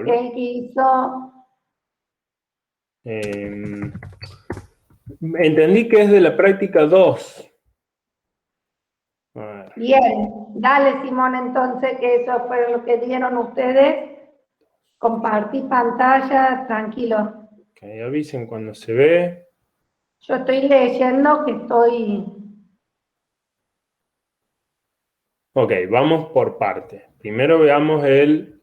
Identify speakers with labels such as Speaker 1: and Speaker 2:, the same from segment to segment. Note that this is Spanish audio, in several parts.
Speaker 1: ¿Qué hizo?
Speaker 2: Entendí que es de la práctica 2.
Speaker 1: Bien, dale Simón, entonces que eso fue lo que dieron ustedes. Compartí pantalla, tranquilo.
Speaker 2: Ok, avisen cuando se ve.
Speaker 1: Yo estoy leyendo que estoy...
Speaker 2: Ok, vamos por partes. Primero veamos el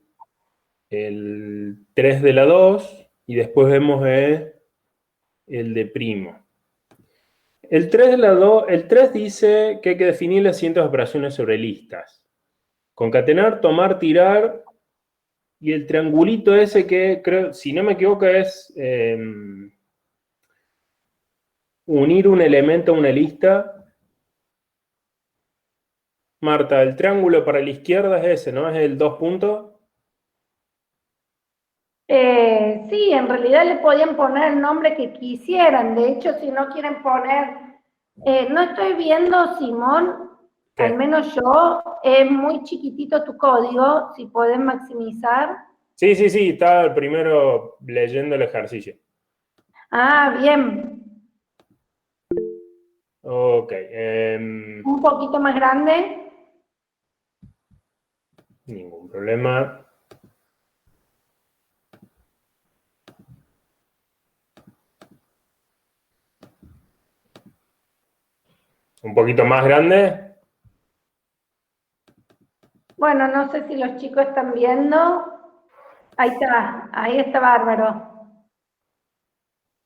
Speaker 2: 3 de la 2 y después vemos el de primo. El 3 de la 2, el 3 dice que hay que definir las siguientes operaciones sobre listas. Concatenar, tomar, tirar, y el triangulito ese que creo, si no me equivoco, es unir un elemento a una lista. Marta, el triángulo para la izquierda es ese, ¿no? Es el 2 puntos.
Speaker 1: sí, en realidad le podían poner el nombre que quisieran. De hecho, si no quieren poner... no estoy viendo, Simón,
Speaker 2: ¿Qué?
Speaker 1: al menos yo, es muy chiquitito tu código, si podés maximizar.
Speaker 2: Sí, está el primero leyendo el ejercicio.
Speaker 1: Ah, bien.
Speaker 2: Ok.
Speaker 1: Un poquito más grande.
Speaker 2: Ningún problema. Un poquito más grande.
Speaker 1: Bueno, no sé si los chicos están viendo. Ahí está bárbaro.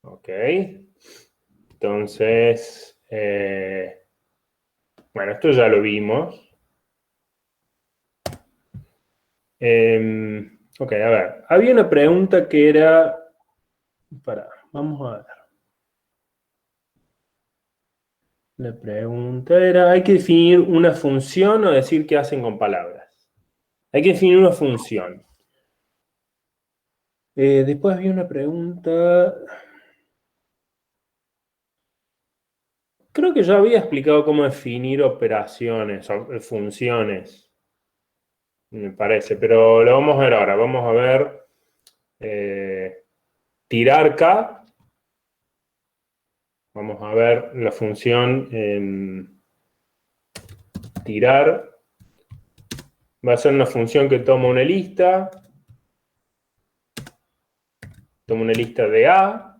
Speaker 2: Ok. Entonces, bueno, esto ya lo vimos. Ok, a ver. Había una pregunta que era... vamos a ver. La pregunta era, ¿hay que definir una función o decir qué hacen con palabras? Hay que definir una función. Después había una pregunta... Creo que ya había explicado cómo definir operaciones o funciones, me parece, pero lo vamos a ver ahora. Vamos a ver tirar K. Vamos a ver la función tirar. Va a ser una función que toma una lista. Toma una lista de A.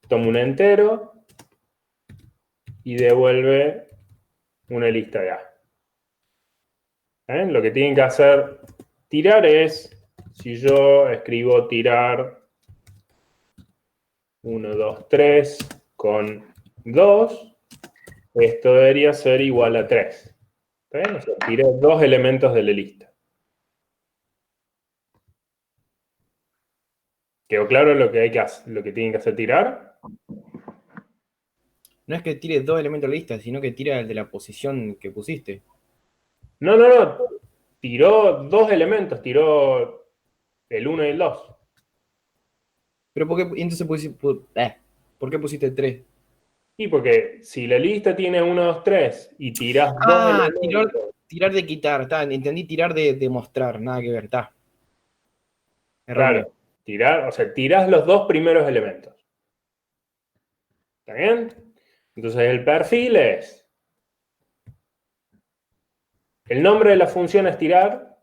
Speaker 2: Toma un entero. Y devuelve una lista de A. Lo que tienen que hacer tirar es, si yo escribo tirar 1, 2, 3 con 2, esto debería ser igual a 3. ¿Está bien? O sea, tiré dos elementos de la lista. ¿Quedó claro lo que hay que hacer, lo que tienen que hacer tirar?
Speaker 3: No es que tire dos elementos de la lista, sino que tira el de la posición que pusiste.
Speaker 2: No. Tiró dos elementos, tiró el 1 y el 2.
Speaker 3: Pero entonces ¿por qué pusiste 3?
Speaker 2: Y porque si la lista tiene 1, 2, 3 y tirás dos
Speaker 3: Ah,
Speaker 2: elementos...
Speaker 3: tirar de quitar, entendí tirar de mostrar, nada que ver, está. Error mío.
Speaker 2: Claro, tirar, o sea, tirás los dos primeros elementos. ¿Está bien? Entonces el perfil es... El nombre de la función es tirar.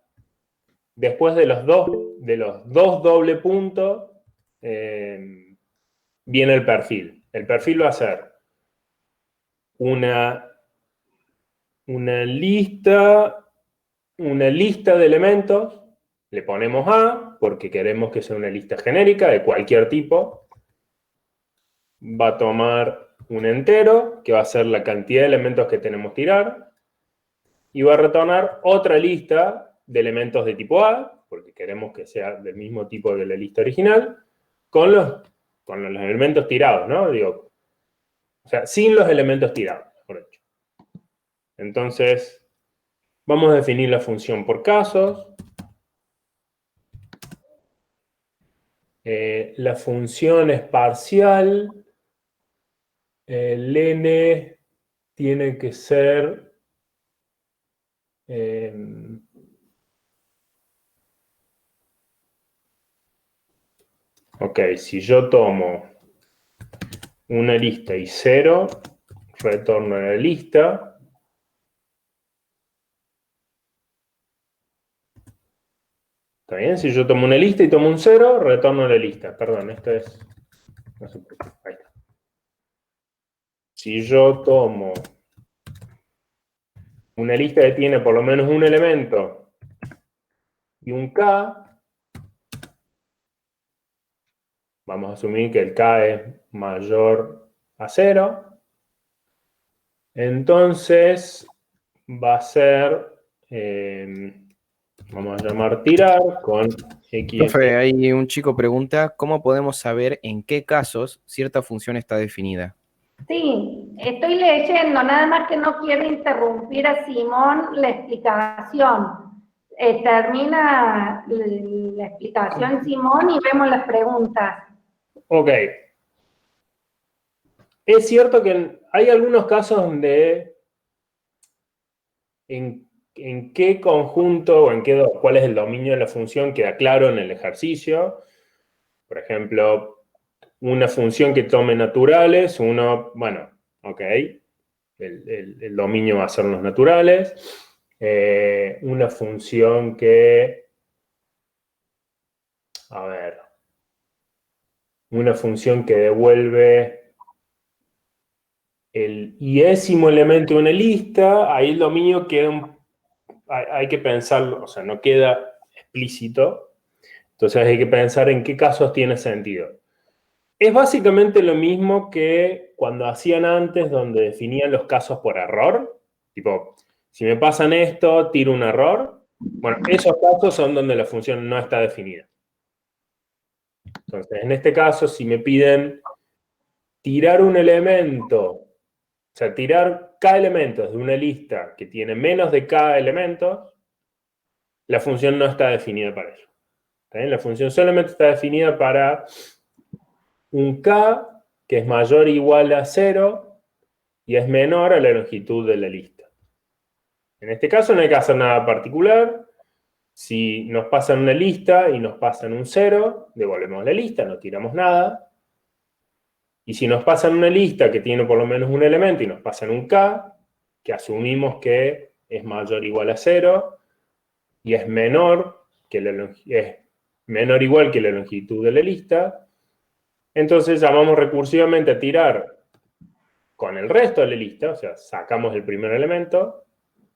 Speaker 2: Después de los dos doble puntos, viene el perfil. El perfil va a ser una lista de elementos. Le ponemos A porque queremos que sea una lista genérica de cualquier tipo. Va a tomar un entero, que va a ser la cantidad de elementos que tenemos tirar, y va a retornar otra lista de elementos de tipo A, porque queremos que sea del mismo tipo que la lista original, con los elementos tirados, ¿no? Digo, o sea, sin los elementos tirados, mejor dicho. Entonces, vamos a definir la función por casos. La función es parcial. El n tiene que ser... Ok, si yo tomo una lista y 0, retorno a la lista. ¿Está bien? Si yo tomo una lista y tomo un 0, retorno a la lista. Perdón, esto es... No sé por qué. Ahí está. Si yo tomo una lista que tiene por lo menos un elemento y un K, vamos a asumir que el K es mayor a 0, entonces va a ser, vamos a llamar tirar con X.
Speaker 3: Profe, ahí un chico pregunta, ¿cómo podemos saber en qué casos cierta función está definida?
Speaker 1: Sí, estoy leyendo, nada más que no quiero interrumpir a Simón la explicación. Termina la explicación, Simón, y vemos las preguntas.
Speaker 2: Ok. Es cierto que hay algunos casos donde en qué conjunto o cuál es el dominio de la función queda claro en el ejercicio. Por ejemplo, una función que tome naturales, bueno, ok, el dominio va a ser los naturales. Una función que, a ver, una función que devuelve el iésimo elemento de una lista, ahí el dominio queda hay que pensarlo, o sea, no queda explícito, entonces hay que pensar en qué casos tiene sentido. Es básicamente lo mismo que cuando hacían antes, donde definían los casos por error, tipo, si me pasan esto, tiro un error. Bueno, esos casos son donde la función no está definida. Entonces, en este caso, si me piden tirar un elemento, o sea, tirar k elementos de una lista que tiene menos de k elementos, la función no está definida para eso. ¿Está bien? La función solamente está definida para un k que es mayor o igual a 0 y es menor a la longitud de la lista. En este caso no hay que hacer nada particular. Si nos pasan una lista y nos pasan un 0, devolvemos la lista, no tiramos nada. Y si nos pasan una lista que tiene por lo menos un elemento y nos pasan un k, que asumimos que es mayor o igual a 0 y es menor o igual que la longitud de la lista, entonces llamamos recursivamente a tirar con el resto de la lista, o sea, sacamos el primer elemento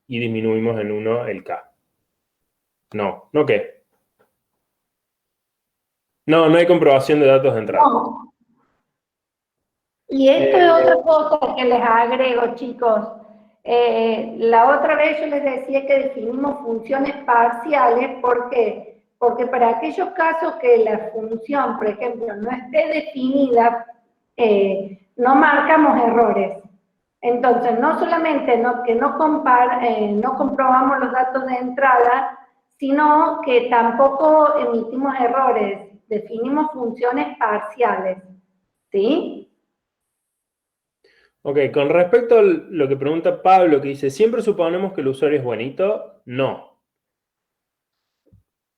Speaker 2: y disminuimos en 1 el k. No qué. No hay comprobación de datos de entrada.
Speaker 1: No. Y esto es otra cosa que les agrego, chicos. La otra vez yo les decía que definimos funciones parciales. ¿Por qué? Porque para aquellos casos que la función, por ejemplo, no esté definida, no marcamos errores. Entonces, no solamente no comprobamos los datos de entrada, sino que tampoco emitimos errores. Definimos funciones parciales. ¿Sí?
Speaker 2: Ok, con respecto a lo que pregunta Pablo, que dice, ¿siempre suponemos que el usuario es bonito? No.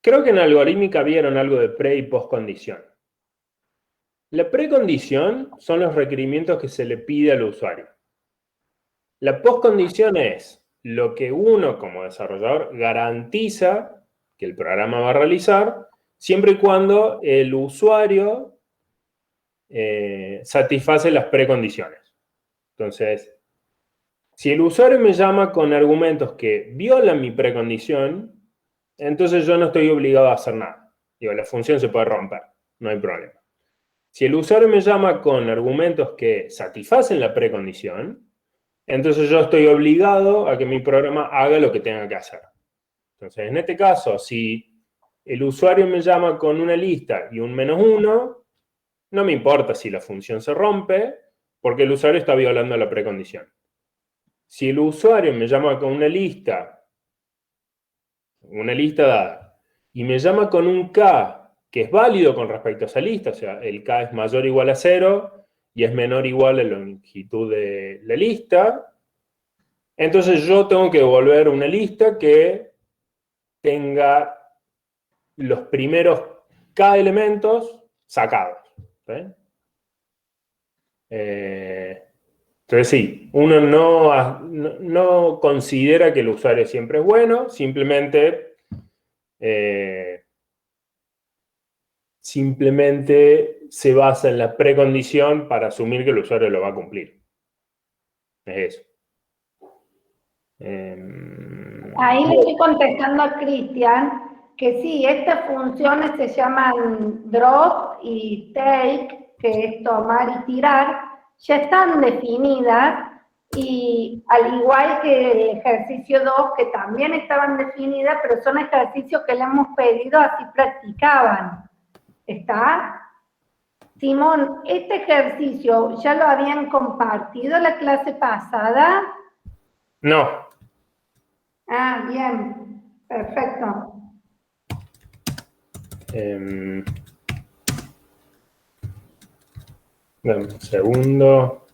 Speaker 2: Creo que en algorítmica vieron algo de pre- y postcondición. La precondición son los requerimientos que se le pide al usuario. La postcondición es lo que uno como desarrollador garantiza que el programa va a realizar siempre y cuando el usuario satisface las precondiciones. Entonces, si el usuario me llama con argumentos que violan mi precondición, entonces yo no estoy obligado a hacer nada. Digo, la función se puede romper, no hay problema. Si el usuario me llama con argumentos que satisfacen la precondición, entonces yo estoy obligado a que mi programa haga lo que tenga que hacer. Entonces, en este caso, si el usuario me llama con una lista y un -1, no me importa si la función se rompe, porque el usuario está violando la precondición. Si el usuario me llama con una lista dada, y me llama con un k que es válido con respecto a esa lista, o sea, el k es mayor o igual a 0 y es menor o igual a la longitud de la lista, entonces yo tengo que devolver una lista que tenga los primeros k elementos sacados. ¿Sí? Entonces sí, uno no considera que el usuario siempre es bueno, simplemente se basa en la precondición para asumir que el usuario lo va a cumplir. Es eso.
Speaker 1: Ahí le estoy contestando a Cristian que sí, estas funciones se llaman drop y take, que es tomar y tirar, ya están definidas y al igual que el ejercicio 2, que también estaban definidas, pero son ejercicios que le hemos pedido, así practicaban. ¿Está? Simón, este ejercicio ya lo habían compartido la clase pasada.
Speaker 2: No.
Speaker 1: Ah, bien, perfecto.
Speaker 2: Dame un segundo.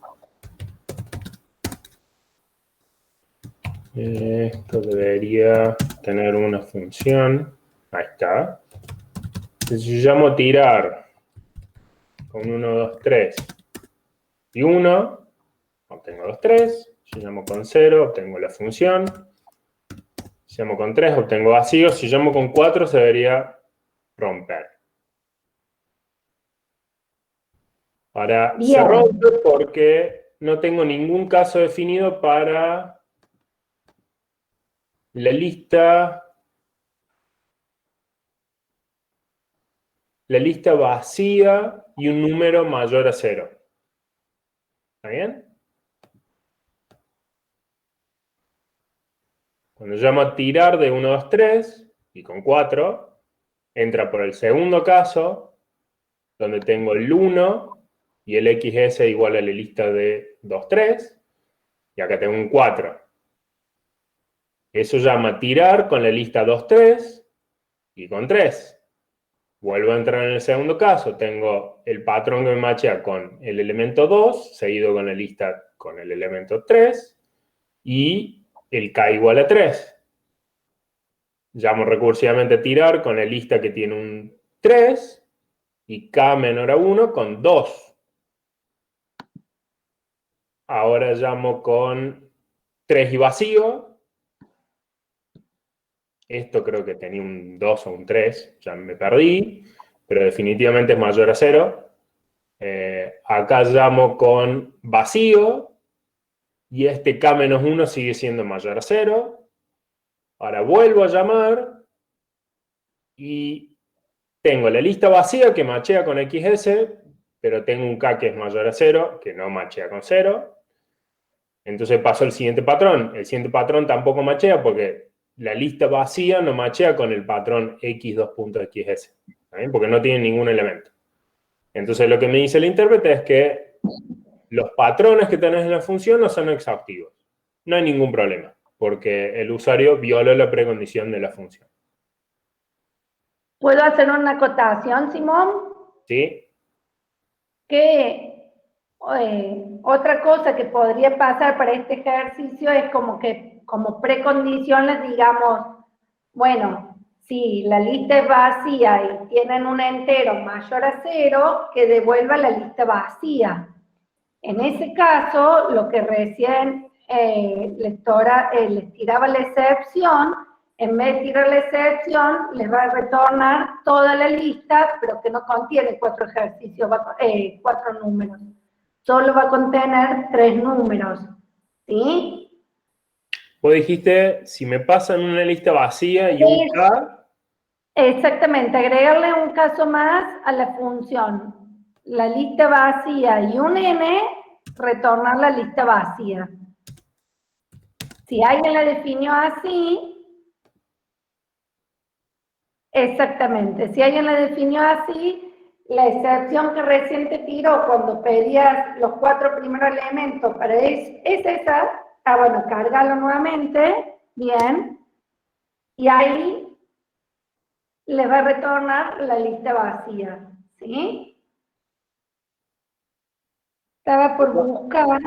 Speaker 2: Esto debería tener una función. Ahí está. Entonces yo llamo tirar con 1, 2, 3 y 1, obtengo 2, 3. Si llamo con 0, obtengo la función. Si llamo con 3, obtengo vacío. Si llamo con 4, se debería romper. Ahora,
Speaker 1: Bien.
Speaker 2: se rompe porque no tengo ningún caso definido para la lista vacía y un número mayor a 0. ¿Está bien? Cuando llamo a tirar de 1, 2, 3 y con 4, entra por el segundo caso, donde tengo el 1 y el XS igual a la lista de 2, 3, y acá tengo un 4. Eso llama tirar con la lista 2, 3 y con 3. Vuelvo a entrar en el segundo caso, tengo el patrón que me machea con el elemento 2, seguido con la lista con el elemento 3, y el K igual a 3. Llamo recursivamente tirar con la lista que tiene un 3, y K menor a 1 con 2. Ahora llamo con 3 y vacío. Esto creo que tenía un 2 o un 3, ya me perdí, pero definitivamente es mayor a 0. Acá llamo con vacío, y este K-1 sigue siendo mayor a 0. Ahora vuelvo a llamar, y tengo la lista vacía que machea con XS, pero tengo un K que es mayor a 0, que no machea con 0. Entonces paso al siguiente patrón. El siguiente patrón tampoco machea porque la lista vacía no machea con el patrón X2.XS, ¿bien? Porque no tiene ningún elemento. Entonces lo que me dice el intérprete es que los patrones que tenés en la función no son exhaustivos. No hay ningún problema, porque el usuario violó la precondición de la función.
Speaker 1: ¿Puedo hacer una acotación, Simón?
Speaker 2: ¿Sí?
Speaker 1: Que otra cosa que podría pasar para este ejercicio es como que como precondición les digamos, bueno, si la lista es vacía y tienen un entero mayor a 0, que devuelva la lista vacía. En ese caso, lo que recién les tiraba la excepción, en vez de tirar la excepción, les va a retornar toda la lista, pero que no contiene 4 ejercicios, 4 números. Solo va a contener 3 números. ¿Sí?
Speaker 2: Vos dijiste, si me pasan una lista vacía y un K...
Speaker 1: Exactamente, agregarle un caso más a la función. La lista vacía y un n, retornar la lista vacía. Si alguien la definió así, exactamente, si alguien la definió así, la excepción que recién te tiró cuando pedías los 4 primeros elementos para es esa, bueno, cárgalo nuevamente, bien, y ahí le va a retornar la lista vacía, ¿sí? Estaba por buscar.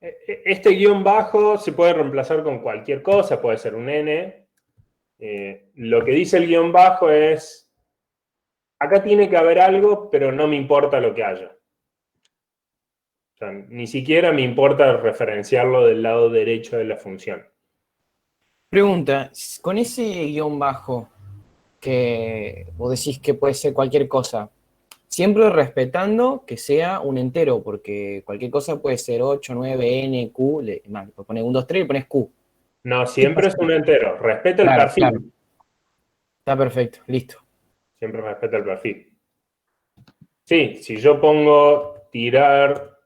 Speaker 2: Este guión bajo se puede reemplazar con cualquier cosa, puede ser un n. Lo que dice el guión bajo es, acá tiene que haber algo, pero no me importa lo que haya. O sea, ni siquiera me importa referenciarlo del lado derecho de la función.
Speaker 3: Pregunta, con ese guión bajo que vos decís que puede ser cualquier cosa, siempre respetando que sea un entero, porque cualquier cosa puede ser 8, 9, n, q, pones 1, 2, 3 y pones q.
Speaker 2: No,
Speaker 3: ¿Qué
Speaker 2: siempre es
Speaker 3: pasa?
Speaker 2: un entero. Respeta el
Speaker 3: Claro,
Speaker 2: perfil.
Speaker 3: claro. Está perfecto, listo.
Speaker 2: Siempre respeta el perfil. Sí, si yo pongo tirar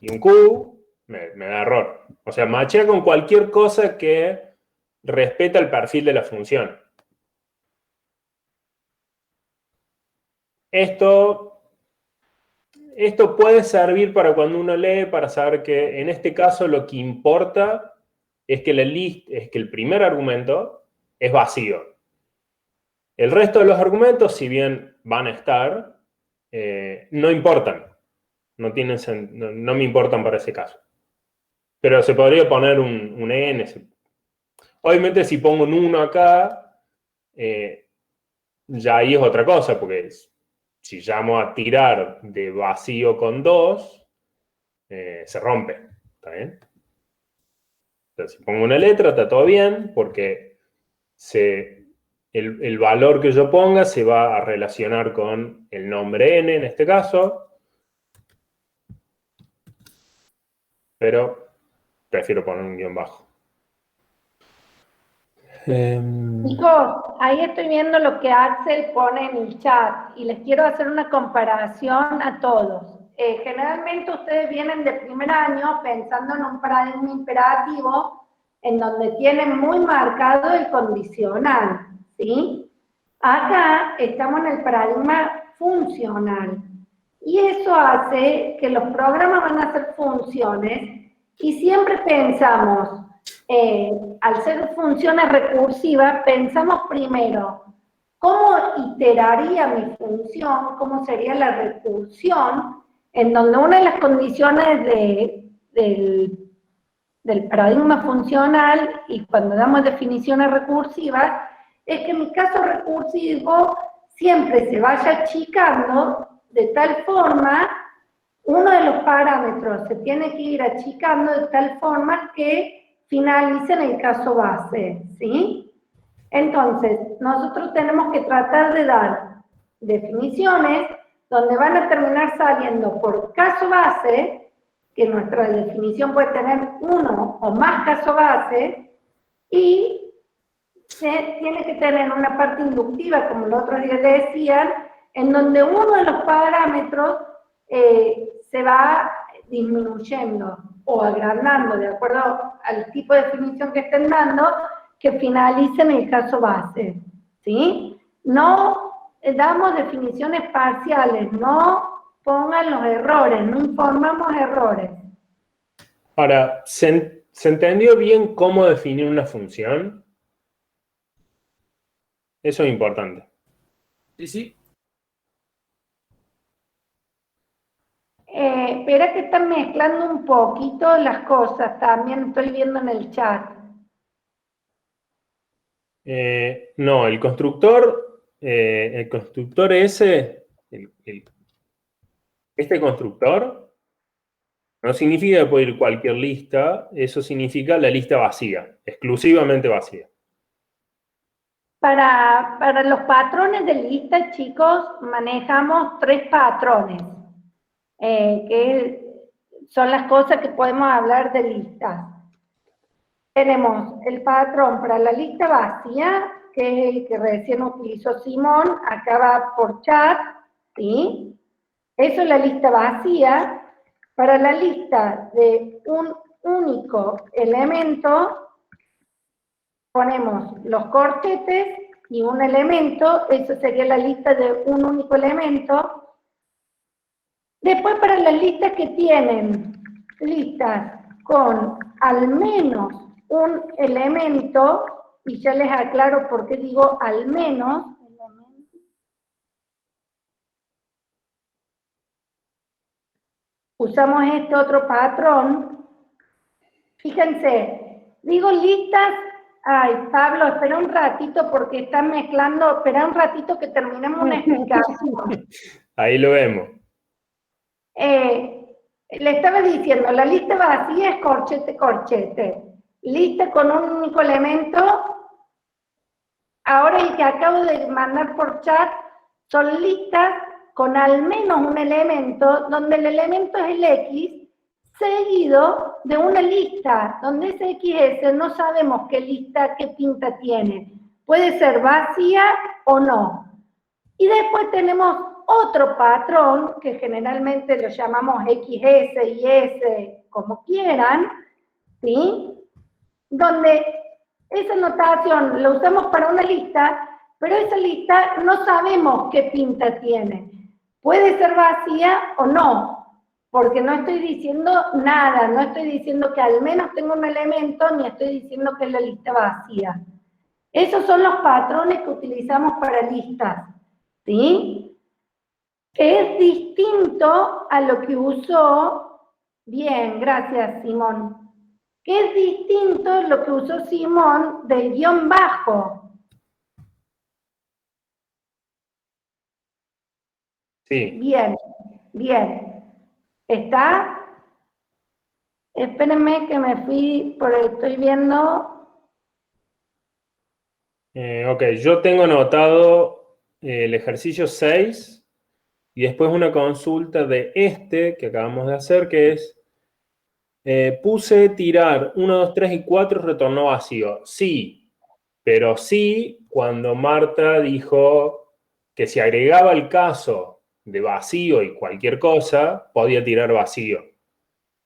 Speaker 2: y un Q, me da error. O sea, machea con cualquier cosa que respeta el perfil de la función. Esto puede servir para cuando uno lee, para saber que en este caso lo que importa es que el primer argumento es vacío. El resto de los argumentos, si bien van a estar, no importan. No me importan para ese caso. Pero se podría poner un n. Obviamente si pongo un 1 acá, ya ahí es otra cosa, porque si llamo a tirar de vacío con 2, se rompe. ¿Está bien? Entonces, si pongo una letra, está todo bien, porque el valor que yo ponga se va a relacionar con el nombre n en este caso, pero prefiero poner un guión bajo.
Speaker 1: Chicos, ahí estoy viendo lo que Axel pone en el chat y les quiero hacer una comparación a todos. Generalmente ustedes vienen de primer año pensando en un paradigma imperativo en donde tienen muy marcado el condicional, ¿sí? Acá estamos en el paradigma funcional y eso hace que los programas van a ser funciones y siempre pensamos, al ser funciones recursivas, pensamos primero, ¿cómo iteraría mi función? ¿Cómo sería la recursión? En donde una de las condiciones del paradigma funcional, y cuando damos definiciones recursivas, es que mi caso recursivo siempre se vaya achicando de tal forma, uno de los parámetros se tiene que ir achicando de tal forma que finalice en el caso base, ¿sí? Entonces, nosotros tenemos que tratar de dar definiciones donde van a terminar saliendo por caso base, que nuestra definición puede tener uno o más caso base, y se tiene que tener una parte inductiva, como el otro día le decían, en donde uno de los parámetros se va disminuyendo o agrandando de acuerdo al tipo de definición que estén dando, que finalice en el caso base, ¿sí? No damos definiciones parciales, no pongan los errores, no informamos errores.
Speaker 2: Ahora, ¿se entendió bien cómo definir una función? Eso es importante.
Speaker 3: Sí, sí.
Speaker 1: Espera que están mezclando un poquito las cosas, también estoy viendo en el chat.
Speaker 2: No, el constructor ese, este constructor, no significa que puede ir cualquier lista, eso significa la lista vacía, exclusivamente vacía.
Speaker 1: Para los patrones de lista, chicos, manejamos 3 patrones, que son las cosas que podemos hablar de listas. Tenemos el patrón para la lista vacía, que es el que recién utilizó Simón, acá va por chat, ¿sí? Eso es la lista vacía. Para la lista de un único elemento, ponemos los corchetes y un elemento, eso sería la lista de un único elemento. Después para las listas que tienen listas con al menos un elemento, y ya les aclaro por qué digo al menos, usamos este otro patrón. Fíjense, digo listas Ay, Pablo, espera un ratito porque están mezclando, espera un ratito que terminemos una explicación.
Speaker 2: Ahí lo vemos.
Speaker 1: Le estaba diciendo, la lista vacía es corchete, corchete. Lista con un único elemento. Ahora el que acabo de mandar por chat son listas con al menos un elemento, donde el elemento es el X, seguido de una lista, donde ese XS no sabemos qué lista, qué pinta tiene. Puede ser vacía o no. Y después tenemos otro patrón, que generalmente lo llamamos XS y S, como quieran, ¿sí? Donde esa notación la usamos para una lista, pero esa lista no sabemos qué pinta tiene. Puede ser vacía o no, porque no estoy diciendo nada, no estoy diciendo que al menos tengo un elemento, ni estoy diciendo que es la lista vacía. Esos son los patrones que utilizamos para listas, ¿sí? Es distinto a lo que usó, bien, gracias Simón, que es distinto lo que usó Simón del guión bajo.
Speaker 2: Sí.
Speaker 1: Bien, bien. ¿Está? Espérenme que me fui, porque estoy viendo.
Speaker 2: Ok, yo tengo anotado el ejercicio 6 y después una consulta de este que acabamos de hacer, que es, puse tirar 1, 2, 3 y 4 retornó vacío. Sí, pero sí cuando Marta dijo que si agregaba el caso de vacío y cualquier cosa, podía tirar vacío.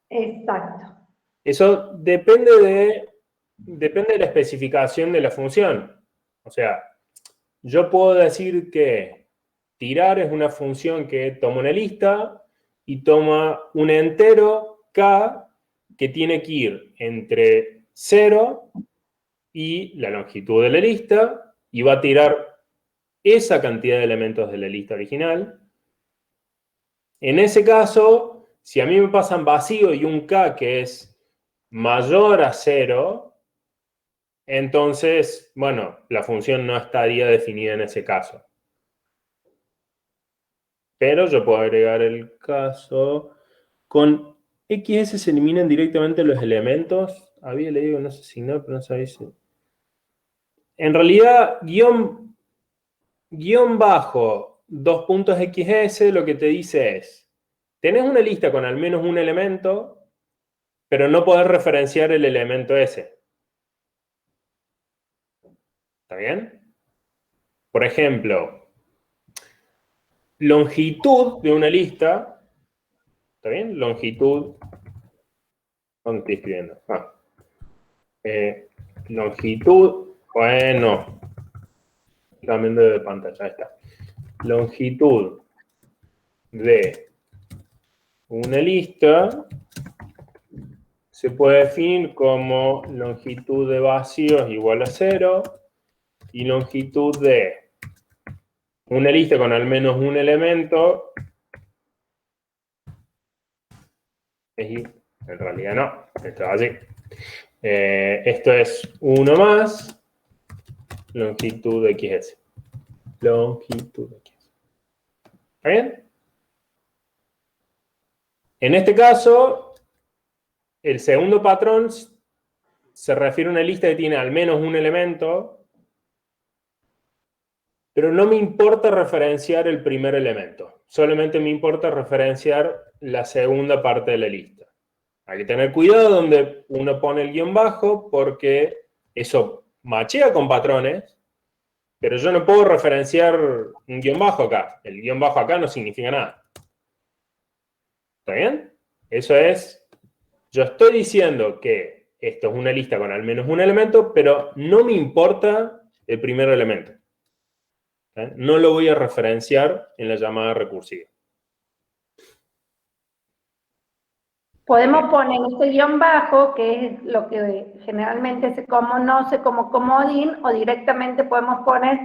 Speaker 1: Exacto.
Speaker 2: Eso depende de la especificación de la función. O sea, yo puedo decir que tirar es una función que toma una lista y toma un entero k que tiene que ir entre 0 y la longitud de la lista y va a tirar esa cantidad de elementos de la lista original. En ese caso, si a mí me pasan vacío y un k que es mayor a 0, entonces, bueno, la función no estaría definida en ese caso. Pero yo puedo agregar el caso. Con XS se eliminan directamente los elementos. Había leído, no sé si no, pero no sabía si. En realidad, guión bajo 2 puntos XS lo que te dice es, tenés una lista con al menos un elemento, pero no podés referenciar el elemento S. ¿Está bien? Por ejemplo, longitud de una lista, ¿está bien? Longitud, ¿dónde estoy escribiendo? Longitud, bueno, cambiando de pantalla, ahí está. Longitud de una lista se puede definir como longitud de vacíos igual a 0 y longitud de una lista con al menos un elemento en realidad no, esto es así. Esto es 1 más longitud de XS. Longitud de XS. ¿Está bien? En este caso, el segundo patrón se refiere a una lista que tiene al menos un elemento, pero no me importa referenciar el primer elemento. Solamente me importa referenciar la segunda parte de la lista. Hay que tener cuidado donde uno pone el guión bajo porque eso machea con patrones, pero yo no puedo referenciar un guión bajo acá. El guión bajo acá no significa nada. ¿Está bien? Eso es, yo estoy diciendo que esto es una lista con al menos un elemento, pero no me importa el primer elemento. ¿Okay? No lo voy a referenciar en la llamada recursiva.
Speaker 1: Podemos poner este guión bajo, que es lo que generalmente se conoce como comodín, o directamente podemos poner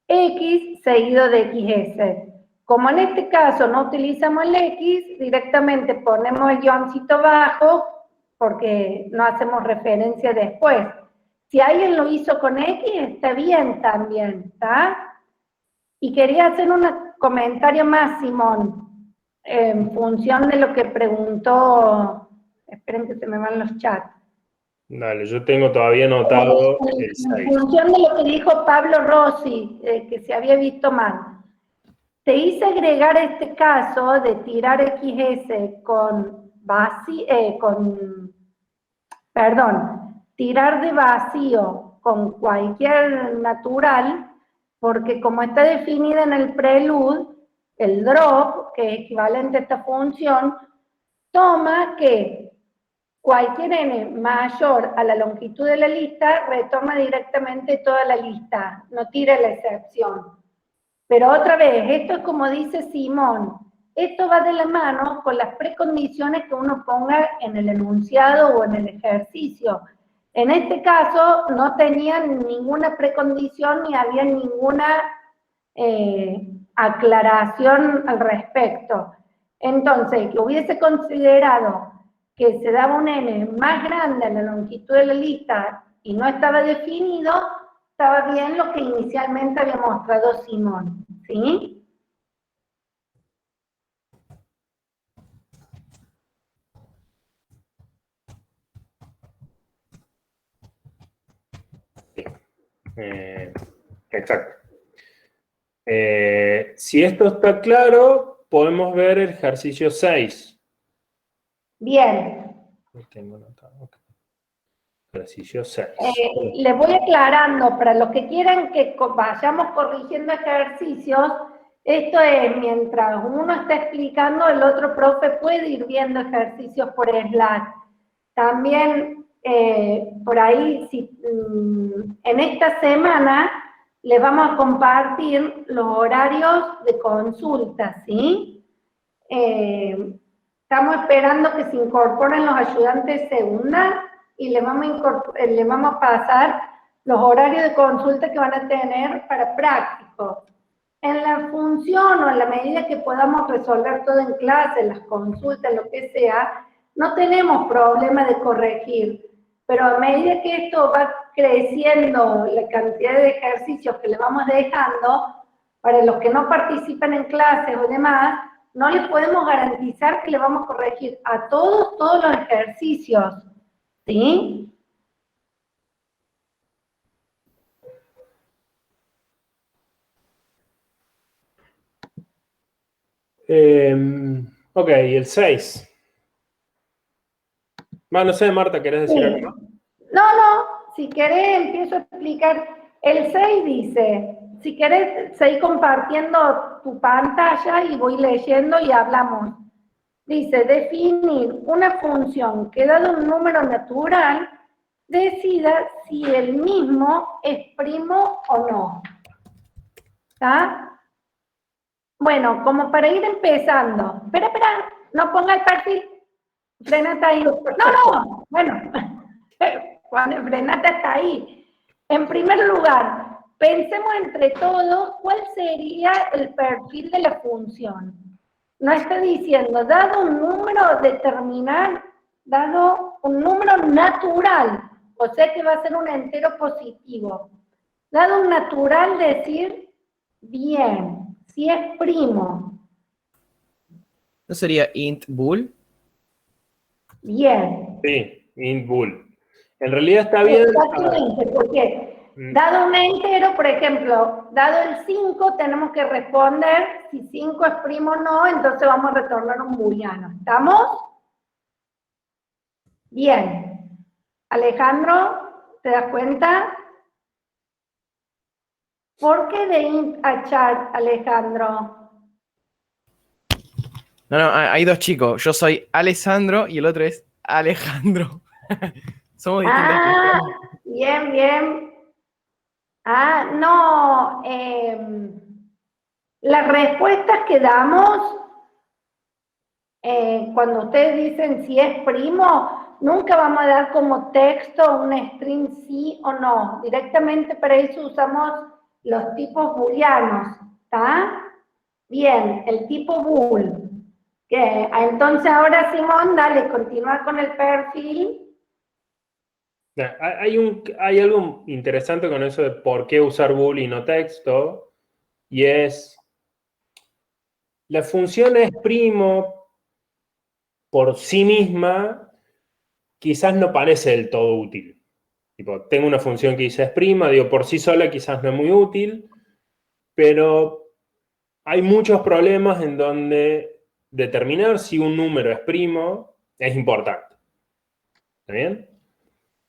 Speaker 1: X seguido de XS. Como en este caso no utilizamos el X, directamente ponemos el guioncito bajo porque no hacemos referencia después. Si alguien lo hizo con X, está bien también, ¿está? Y quería hacer un comentario más, Simón, en función de lo que preguntó, esperen que se me van los chats.
Speaker 2: Dale, yo tengo todavía anotado el
Speaker 1: En
Speaker 2: 6.
Speaker 1: función de lo que dijo Pablo Rossi, que se había visto mal. Te hice agregar este caso de tirar XS tirar de vacío con cualquier natural, porque como está definida en el prelude, el drop, que es equivalente a esta función, toma que cualquier n mayor a la longitud de la lista retoma directamente toda la lista, no tira la excepción. Pero otra vez, esto es como dice Simón, esto va de la mano con las precondiciones que uno ponga en el enunciado o en el ejercicio. En este caso no tenían ninguna precondición ni había ninguna aclaración al respecto. Entonces, que hubiese considerado que se daba un n más grande en la longitud de la lista y no estaba definido, estaba bien lo que inicialmente había mostrado Simón, ¿sí?
Speaker 2: Exacto. Si esto está claro, podemos ver el ejercicio 6.
Speaker 1: Bien.
Speaker 2: Lo tengo anotado. Okay. Ejercicio 6.
Speaker 1: Les voy aclarando, para los que quieran que vayamos corrigiendo ejercicios, esto es, mientras uno está explicando, el otro profe puede ir viendo ejercicios por Slack. También, por ahí, en esta semana, les vamos a compartir los horarios de consulta, ¿sí? Estamos esperando que se incorporen los ayudantes segunda y le vamos a pasar los horarios de consulta que van a tener para prácticos. En la función o en la medida que podamos resolver todo en clase, las consultas, lo que sea, no tenemos problema de corregir, pero a medida que esto va creciendo, la cantidad de ejercicios que le vamos dejando, para los que no participan en clases o demás, no les podemos garantizar que le vamos a corregir a todos los ejercicios, ¿sí?
Speaker 2: Ok, el 6. No sé, Marta, ¿querés decir algo?
Speaker 1: No, si querés empiezo a explicar. El 6 dice, si querés seguir compartiendo tu pantalla y voy leyendo y hablamos. Dice, definir una función que dado un número natural, decida si el mismo es primo o no. ¿Está? Bueno, como para ir empezando. Espera, no ponga el perfil. Frenate ahí. No, bueno. Cuando frenate hasta ahí. En primer lugar, pensemos entre todos cuál sería el perfil de la función. No está diciendo, dado un número determinado, dado un número natural, o sea que va a ser un entero positivo. Dado un natural, decir, bien, si es primo.
Speaker 3: ¿No sería int bool?
Speaker 1: Bien.
Speaker 2: Sí, int bool. En realidad está bien.
Speaker 1: Exactamente, porque dado un entero, por ejemplo, dado el 5, tenemos que responder si 5 es primo o no, entonces vamos a retornar un booleano. ¿Estamos? Bien. Alejandro, ¿te das cuenta? ¿Por qué de int a char, Alejandro?
Speaker 3: No, hay dos chicos. Yo soy Alessandro y el otro es Alejandro. Somos distintas personas.
Speaker 1: Bien. No. Las respuestas que damos, cuando ustedes dicen si es primo, nunca vamos a dar como texto un string sí o no. Directamente para eso usamos los tipos booleanos, ¿está? Bien, el tipo bool. Entonces ahora, Simón, dale, continúa con el perfil.
Speaker 2: Hay algo interesante con eso de por qué usar bool y no texto, y es, la función es primo por sí misma, quizás no parece del todo útil. Tipo, tengo una función que dice es prima, digo, por sí sola quizás no es muy útil, pero hay muchos problemas en donde determinar si un número es primo es importante. ¿Está bien?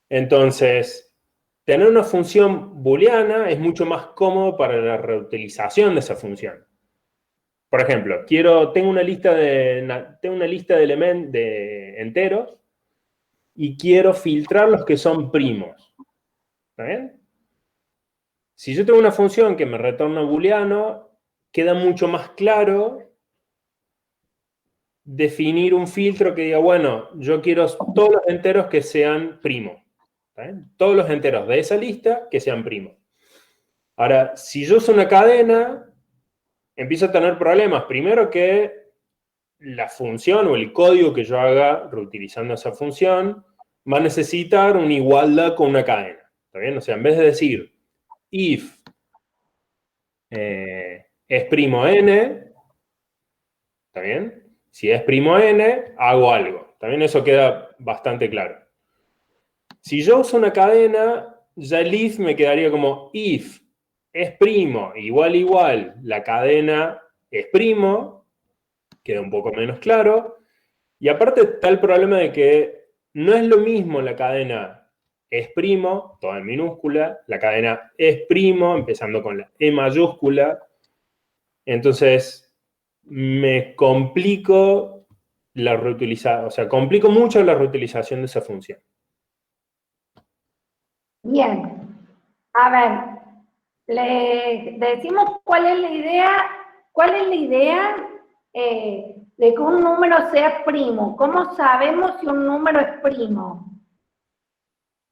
Speaker 2: Entonces, tener una función booleana es mucho más cómodo para la reutilización de esa función. Por ejemplo, tengo una lista de enteros y quiero filtrar los que son primos. ¿Está bien? Si yo tengo una función que me retorna booleano, queda mucho más claro definir un filtro que diga, bueno, yo quiero todos los enteros que sean primos. ¿Está bien? Todos los enteros de esa lista que sean primos. Ahora, si yo uso una cadena, empiezo a tener problemas. Primero que la función o el código que yo haga reutilizando esa función va a necesitar una igualdad con una cadena. ¿Está bien? O sea, en vez de decir if es primo n, ¿está bien? Si es primo n, hago algo. También eso queda bastante claro. Si yo uso una cadena, ya el if me quedaría como if es primo, igual, igual, la cadena es primo, queda un poco menos claro. Y aparte está el problema de que no es lo mismo la cadena es primo, toda en minúscula, la cadena es primo, empezando con la E mayúscula. Entonces, me complico o sea, complico mucho la reutilización de esa función.
Speaker 1: Bien, a ver, le decimos cuál es la idea de que un número sea primo. ¿Cómo sabemos si un número es primo?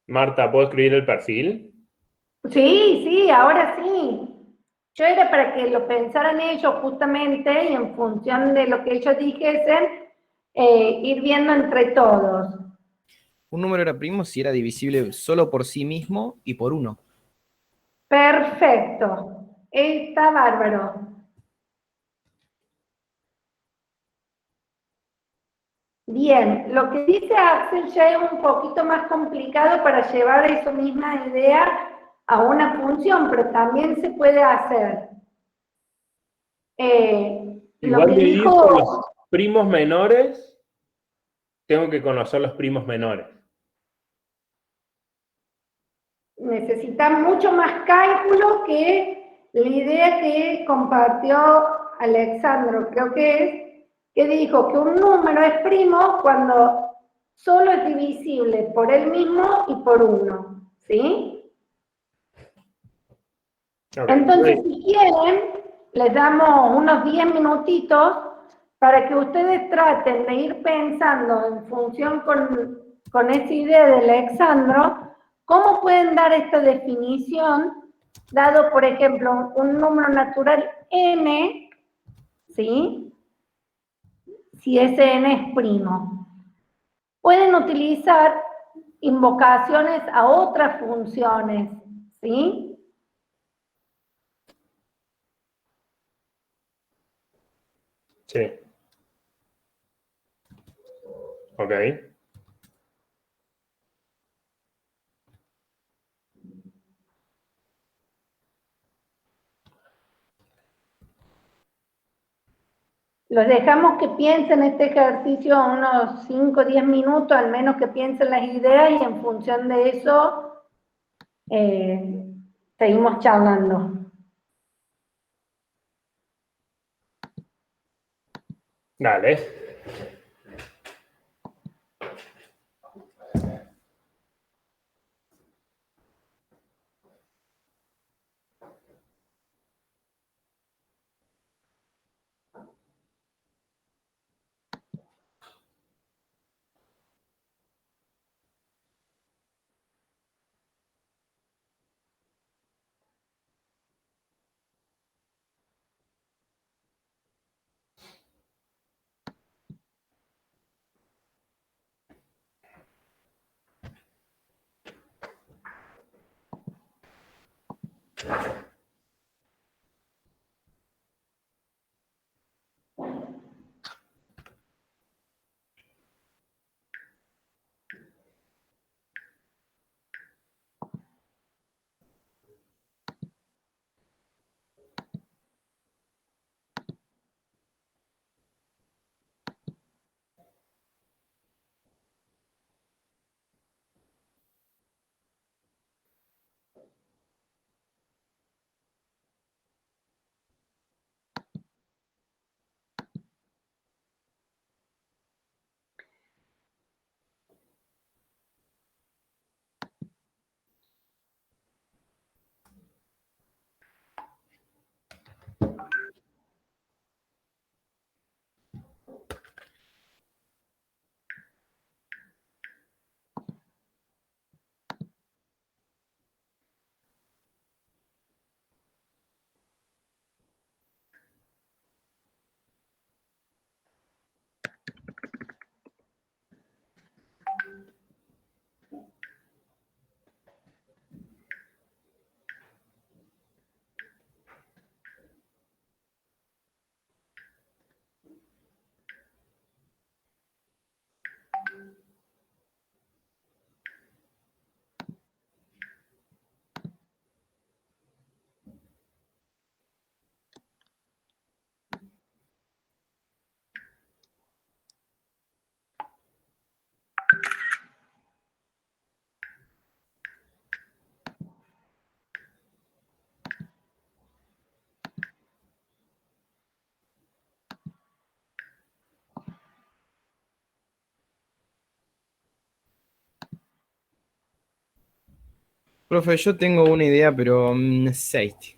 Speaker 2: Marta, ¿puedo escribir el perfil?
Speaker 1: Sí, sí, ahora sí. Yo era para que lo pensaran ellos justamente y en función de lo que ellos dijesen, ir viendo entre todos.
Speaker 3: Un número era primo si era divisible solo por sí mismo y por uno.
Speaker 1: Perfecto, está bárbaro. Bien, lo que dice Axel ya es un poquito más complicado para llevar esa misma idea a una función, pero también se puede hacer. Lo
Speaker 2: Igual
Speaker 1: que
Speaker 2: dividir por los
Speaker 1: dijo,
Speaker 2: primos menores, tengo que conocer los primos menores.
Speaker 1: necesita mucho más cálculo que la idea que compartió Alexandro, creo que dijo que un número es primo cuando solo es divisible por él mismo y por uno, ¿sí?
Speaker 2: Okay.
Speaker 1: Entonces, si quieren, les damos unos 10 minutitos para que ustedes traten de ir pensando en función con esa idea de Alexandro, cómo pueden dar esta definición, dado, por ejemplo, un número natural n, ¿sí? Si ese n es primo. Pueden utilizar invocaciones a otras funciones, ¿sí?
Speaker 2: Sí. Ok.
Speaker 1: Los dejamos que piensen este ejercicio unos 5 o 10 minutos, al menos que piensen las ideas y en función de eso seguimos charlando.
Speaker 2: Dale.
Speaker 3: Profe, yo tengo una idea, pero 6.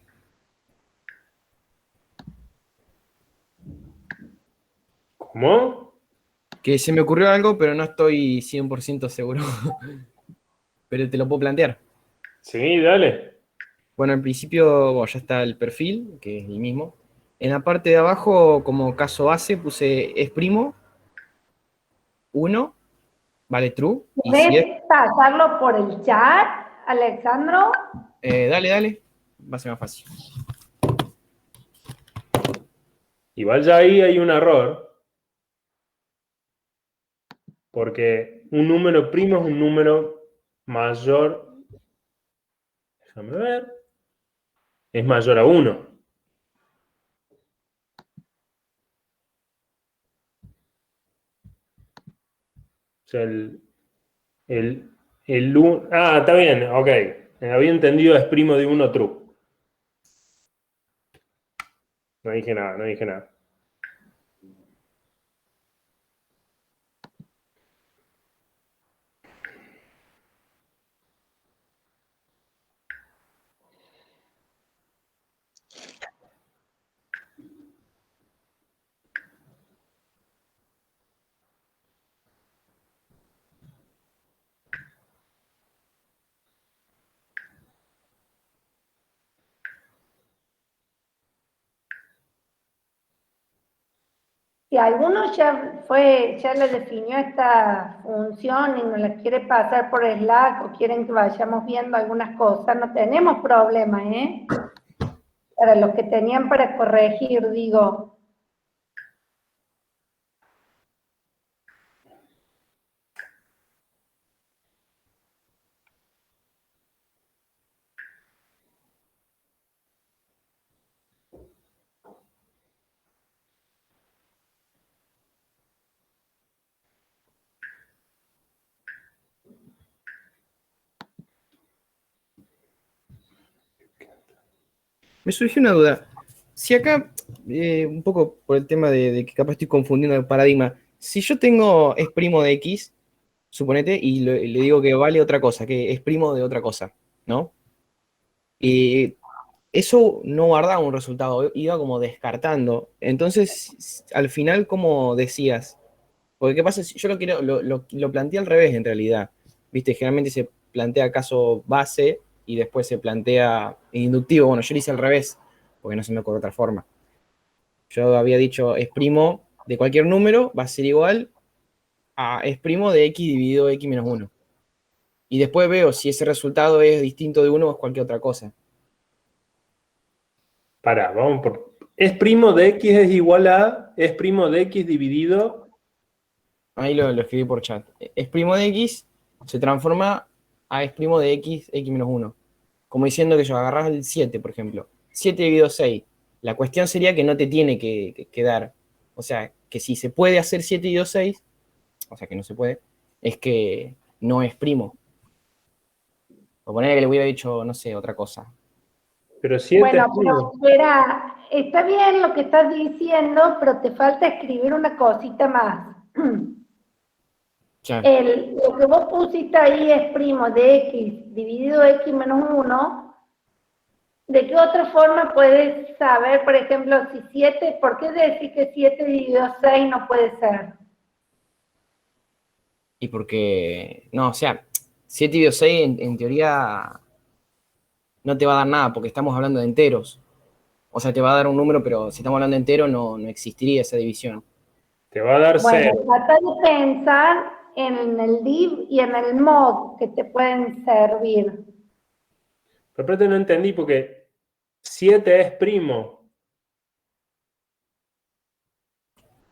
Speaker 2: ¿Cómo?
Speaker 3: Que se me ocurrió algo, pero no estoy 100% seguro. Pero te lo puedo plantear.
Speaker 2: Sí, dale.
Speaker 3: Bueno, al principio bueno, ya está el perfil, que es el mismo. En la parte de abajo, como caso base, puse es primo, 1, vale true, y si es...
Speaker 1: ¿Puedes pasarlo por el chat, Alexandro?
Speaker 3: Dale, va a ser más fácil.
Speaker 2: Igual ya ahí hay un error, porque un número primo es un número mayor, déjame ver, es mayor a 1. O sea, está bien, ok. Había entendido es primo de 1 true. No dije nada, no dije nada.
Speaker 1: Si alguno ya le definió esta función y nos la quiere pasar por Slack o quieren que vayamos viendo algunas cosas, no tenemos problema, ¿eh? Para los que tenían para corregir, digo.
Speaker 3: Me surgió una duda. Si acá, un poco por el tema de que capaz estoy confundiendo el paradigma, si yo tengo es primo de X, suponete, y le digo que vale otra cosa, que es primo de otra cosa, ¿no? Y eso no guardaba un resultado, iba como descartando. Entonces, al final, ¿cómo decías? Porque qué pasa, si yo lo planteé al revés en realidad. Viste, generalmente se plantea caso base y después se plantea inductivo. Bueno, yo lo hice al revés, porque no se me ocurre otra forma. Yo había dicho es primo de cualquier número, va a ser igual a es primo de x dividido x menos 1. Y después veo si ese resultado es distinto de 1 o es cualquier otra cosa.
Speaker 2: Pará, vamos por... Es primo de X es igual a es primo de X dividido...
Speaker 3: Ahí lo escribí por chat. Es primo de x se transforma a es primo de x, x menos 1. Como diciendo que yo agarras el 7, por ejemplo. 7 dividido 6. La cuestión sería que no te tiene que dar. O sea, que si se puede hacer 7 dividido 6, o sea que no se puede, es que no es primo. O poner que le hubiera dicho, no sé, otra cosa.
Speaker 2: Pero 7
Speaker 1: Bueno,
Speaker 2: es primo.
Speaker 1: pero espera, está bien lo que estás diciendo, pero te falta escribir una cosita más.
Speaker 3: Ya.
Speaker 1: Lo que vos pusiste ahí es primo de x dividido x menos 1. ¿De qué otra forma puedes saber, por ejemplo, si 7, por qué decir que 7 dividido 6 no puede ser?
Speaker 3: Y porque, no, o sea, 7 dividido 6 en teoría no te va a dar nada porque estamos hablando de enteros. O sea, te va a dar un número, pero si estamos hablando de entero no existiría esa división.
Speaker 2: Te va a dar
Speaker 1: Bueno,
Speaker 2: 0.
Speaker 1: trata de pensar en el div y en el mod que te pueden servir.
Speaker 2: Pero aparte no entendí porque 7 es primo.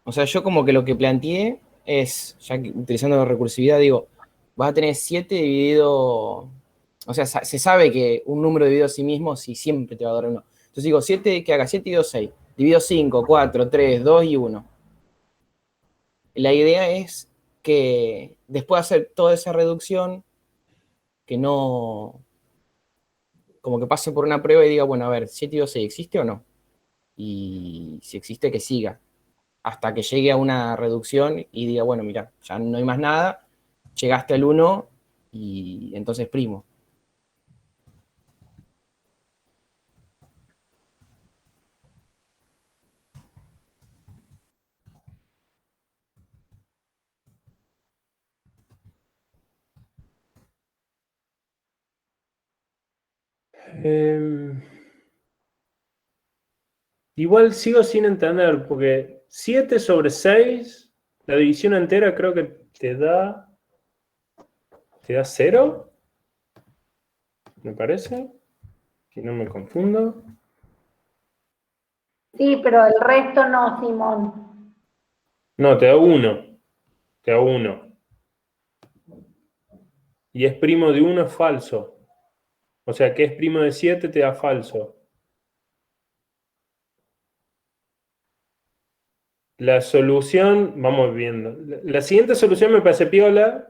Speaker 3: O sea, yo como que lo que planteé es, ya que utilizando la recursividad, digo, vas a tener 7 dividido... O sea, se sabe que un número dividido a sí mismo sí siempre te va a dar 1. Entonces digo, 7 que haga 7 dividido 6. Divido 5, 4, 3, 2 y 1. La idea es que después de hacer toda esa reducción, que no... Como que pase por una prueba y diga, bueno, a ver, 7 dividido 6, ¿existe o no? Y si existe, que siga. Hasta que llegue a una reducción y diga, bueno, mira, ya no hay más nada, llegaste al 1 y entonces primo.
Speaker 2: Igual sigo sin entender, porque 7 sobre 6, la división entera creo que te da 0, me parece, si no me confundo.
Speaker 1: Sí, pero el resto no, Simón.
Speaker 2: No, te da 1. Te da 1. Y es primo de 1 es falso. O sea, que es primo de 7 te da falso. La solución, vamos viendo. La siguiente solución me parece piola,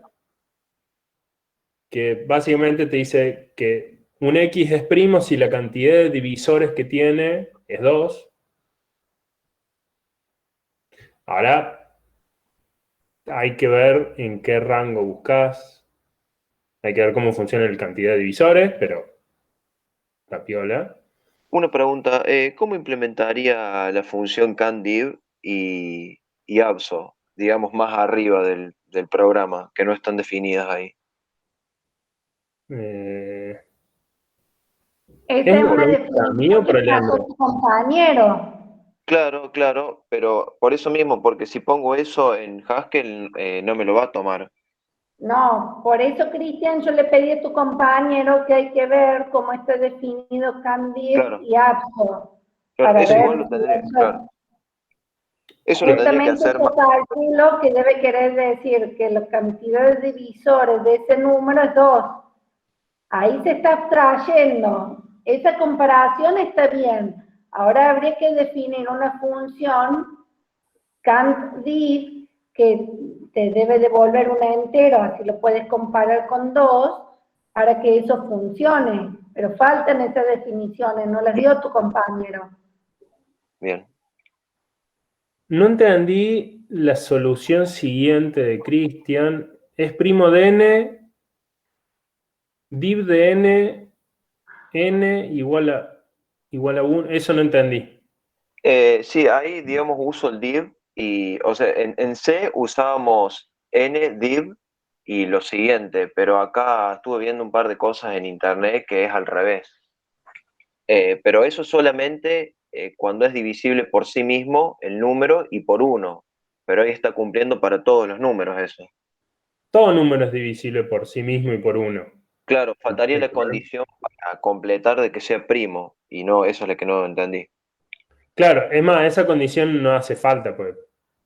Speaker 2: que básicamente te dice que un X es primo si la cantidad de divisores que tiene es 2. Ahora hay que ver en qué rango buscas. Hay que ver cómo funciona la cantidad de divisores, pero está piola.
Speaker 4: Una pregunta, ¿cómo implementaría la función candiv y abso, digamos, más arriba del programa, que no están definidas ahí?
Speaker 2: Eh,
Speaker 1: Esa
Speaker 2: ¿Es
Speaker 1: es una
Speaker 2: molesta para mí o
Speaker 1: definición que
Speaker 2: para
Speaker 1: pasó
Speaker 2: Leandro?
Speaker 1: tu compañero.
Speaker 4: Claro, claro, pero por eso mismo, porque si pongo eso en Haskell, no me lo va a tomar.
Speaker 1: No, por eso, Cristian, yo le pedí a tu compañero que hay que ver cómo está definido Candid
Speaker 4: Claro,
Speaker 1: y ABSO,
Speaker 4: claro,
Speaker 1: para
Speaker 4: eso igual
Speaker 1: ver
Speaker 4: lo
Speaker 1: si
Speaker 4: tendría, claro,
Speaker 1: eso,
Speaker 4: eso lo tendría que
Speaker 1: justamente
Speaker 4: hacer
Speaker 1: ese
Speaker 4: más.
Speaker 1: cálculo que debe querer decir que la cantidad de divisores de ese número es 2. Ahí se está abstrayendo. Esa comparación está bien. Ahora habría que definir una función candid que te debe devolver un entero, así lo puedes comparar con 2 para que eso funcione. Pero faltan esas definiciones, no las dio tu compañero.
Speaker 4: Bien.
Speaker 2: No entendí la solución siguiente de Christian. Es primo de n, div de n, n igual a 1. Eso no entendí.
Speaker 4: Sí, ahí, digamos, uso el div y, o sea, en C usábamos n, div y lo siguiente, pero acá estuve viendo un par de cosas en internet que es al revés. Pero eso solamente cuando es divisible por sí mismo el número y por 1, pero ahí está cumpliendo para todos los números eso.
Speaker 2: Todo número es divisible por sí mismo y por 1.
Speaker 4: Claro, faltaría la condición para completar de que sea primo, y no, eso es lo que no entendí.
Speaker 2: Claro, es más, esa condición no hace falta, pues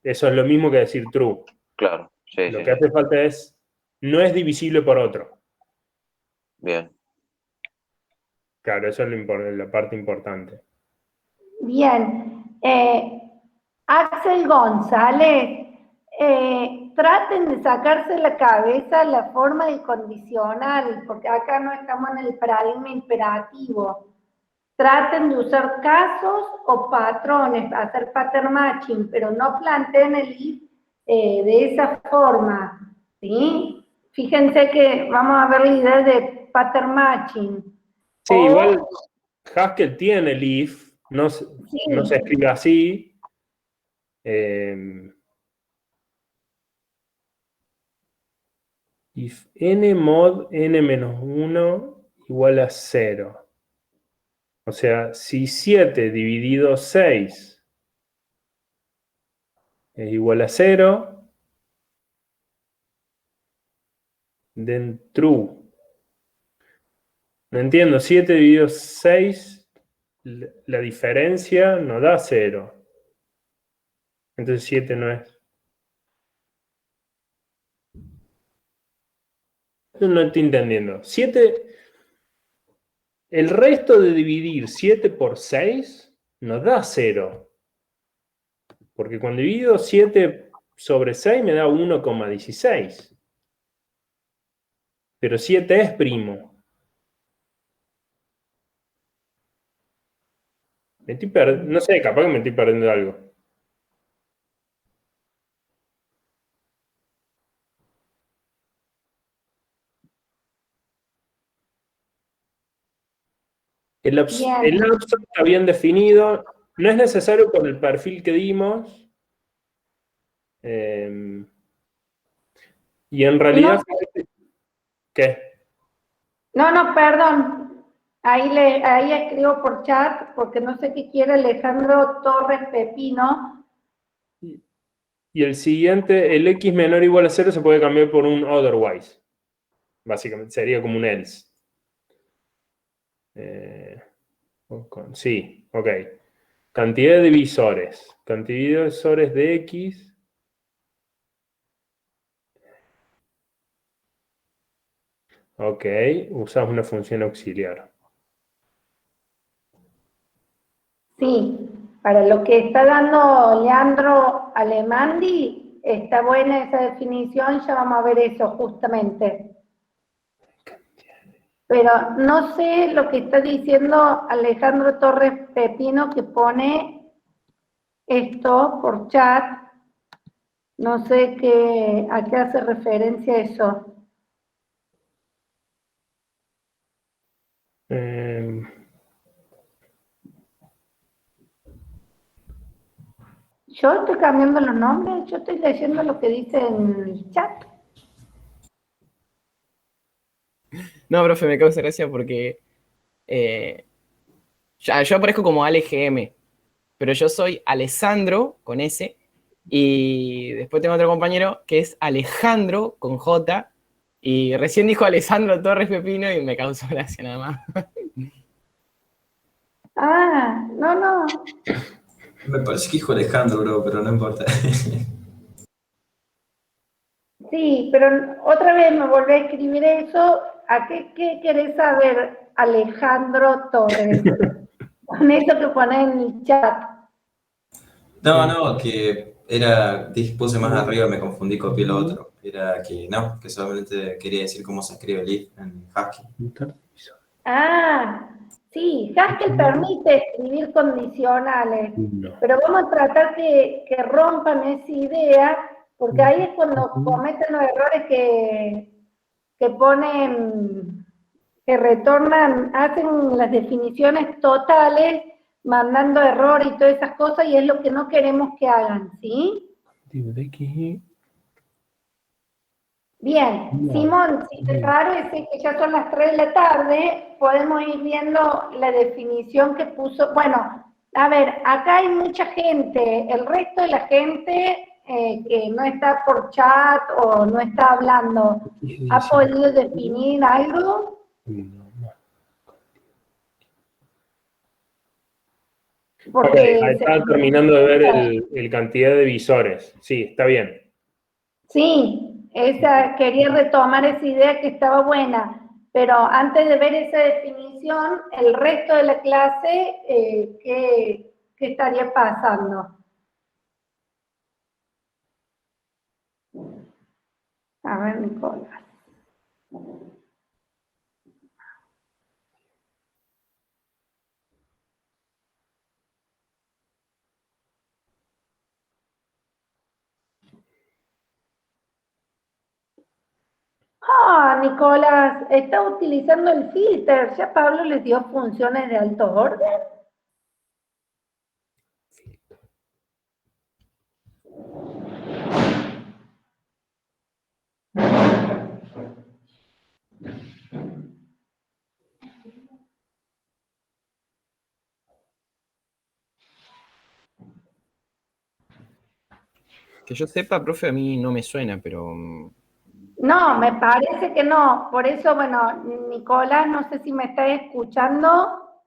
Speaker 2: eso es lo mismo que decir true.
Speaker 4: Claro, sí,
Speaker 2: Lo
Speaker 4: sí,
Speaker 2: que
Speaker 4: sí.
Speaker 2: hace falta es, no es divisible por otro.
Speaker 4: Bien.
Speaker 2: Claro, eso es la parte importante.
Speaker 1: Bien. Axel González, traten de sacarse de la cabeza la forma del condicional, porque acá no estamos en el paradigma imperativo. Traten de usar casos o patrones, hacer pattern matching, pero no planteen el if de esa forma, ¿sí? Fíjense que vamos a ver la idea de pattern matching.
Speaker 2: Sí, igual Haskell tiene el if, no se
Speaker 1: Sí,
Speaker 2: escribe así. If n mod n-1 igual a 0. O sea, si 7 dividido 6 es igual a 0, then true. No entiendo, 7 dividido 6, la diferencia no da 0. Entonces 7 no es. No estoy entendiendo. 7, el resto de dividir 7 por 6 nos da 0. Porque cuando divido 7 sobre 6 me da 1,16. Pero 7 es primo. No sé, capaz que me estoy perdiendo algo. El
Speaker 1: bien.
Speaker 2: lapso está bien definido. No es necesario con el perfil que dimos. Y en realidad,
Speaker 1: No,
Speaker 2: ¿qué?
Speaker 1: no, perdón. Ahí escribo por chat, porque no sé qué quiere Alejandro Torres Pepino.
Speaker 2: Y el siguiente, el x menor o igual a 0 se puede cambiar por un otherwise. Básicamente, sería como un else. Sí, ok. Cantidad de divisores. Cantidad de divisores de x. Ok, usas una función auxiliar.
Speaker 1: Sí, para lo que está dando Leandro Alemandi, está buena esa definición, ya vamos a ver eso justamente. Pero no sé lo que está diciendo Alejandro Torres Pepino, que pone esto por chat. No sé a qué hace referencia eso. Yo estoy cambiando los nombres, yo estoy leyendo lo que dice en el chat.
Speaker 3: No, profe, me causa gracia porque yo aparezco como AleGM, pero yo soy Alessandro con S, y después tengo otro compañero que es Alejandro con J, y recién dijo Alessandro Torres Pepino y me causó gracia nada más.
Speaker 1: Ah, no.
Speaker 5: Me parece que dijo Alejandro, bro, pero no importa.
Speaker 1: Sí, pero otra vez me volví a escribir eso. ¿A qué querés saber, Alejandro Torres? Con eso que pones en el chat.
Speaker 5: No, que puse más arriba, me confundí, copié lo otro. Era que solamente quería decir cómo se escribe el if en Husky.
Speaker 1: Ah, sí, Haskell permite escribir condicionales, pero vamos a tratar que rompan esa idea, porque ahí es cuando cometen los errores que ponen, que retornan, hacen las definiciones totales, mandando error y todas esas cosas, y es lo que no queremos que hagan, ¿sí? Bien, Simón, si te parece que ya son las 3 de la tarde, podemos ir viendo la definición que puso. Bueno, a ver, acá hay mucha gente, el resto de la gente que no está por chat o no está hablando, ¿ha podido definir algo?
Speaker 2: Ok, ahí está terminando de ver el cantidad de visores. Sí, está bien.
Speaker 1: Sí, quería retomar esa idea que estaba buena, pero antes de ver esa definición, el resto de la clase, ¿qué estaría pasando? A ver, Nicolás. Ah, Nicolás, está utilizando el filter. ¿Ya Pablo les dio funciones de alto orden?
Speaker 3: Que yo sepa, profe, a mí no me suena, pero...
Speaker 1: No, me parece que no. Por eso, bueno, Nicolás, no sé si me está escuchando.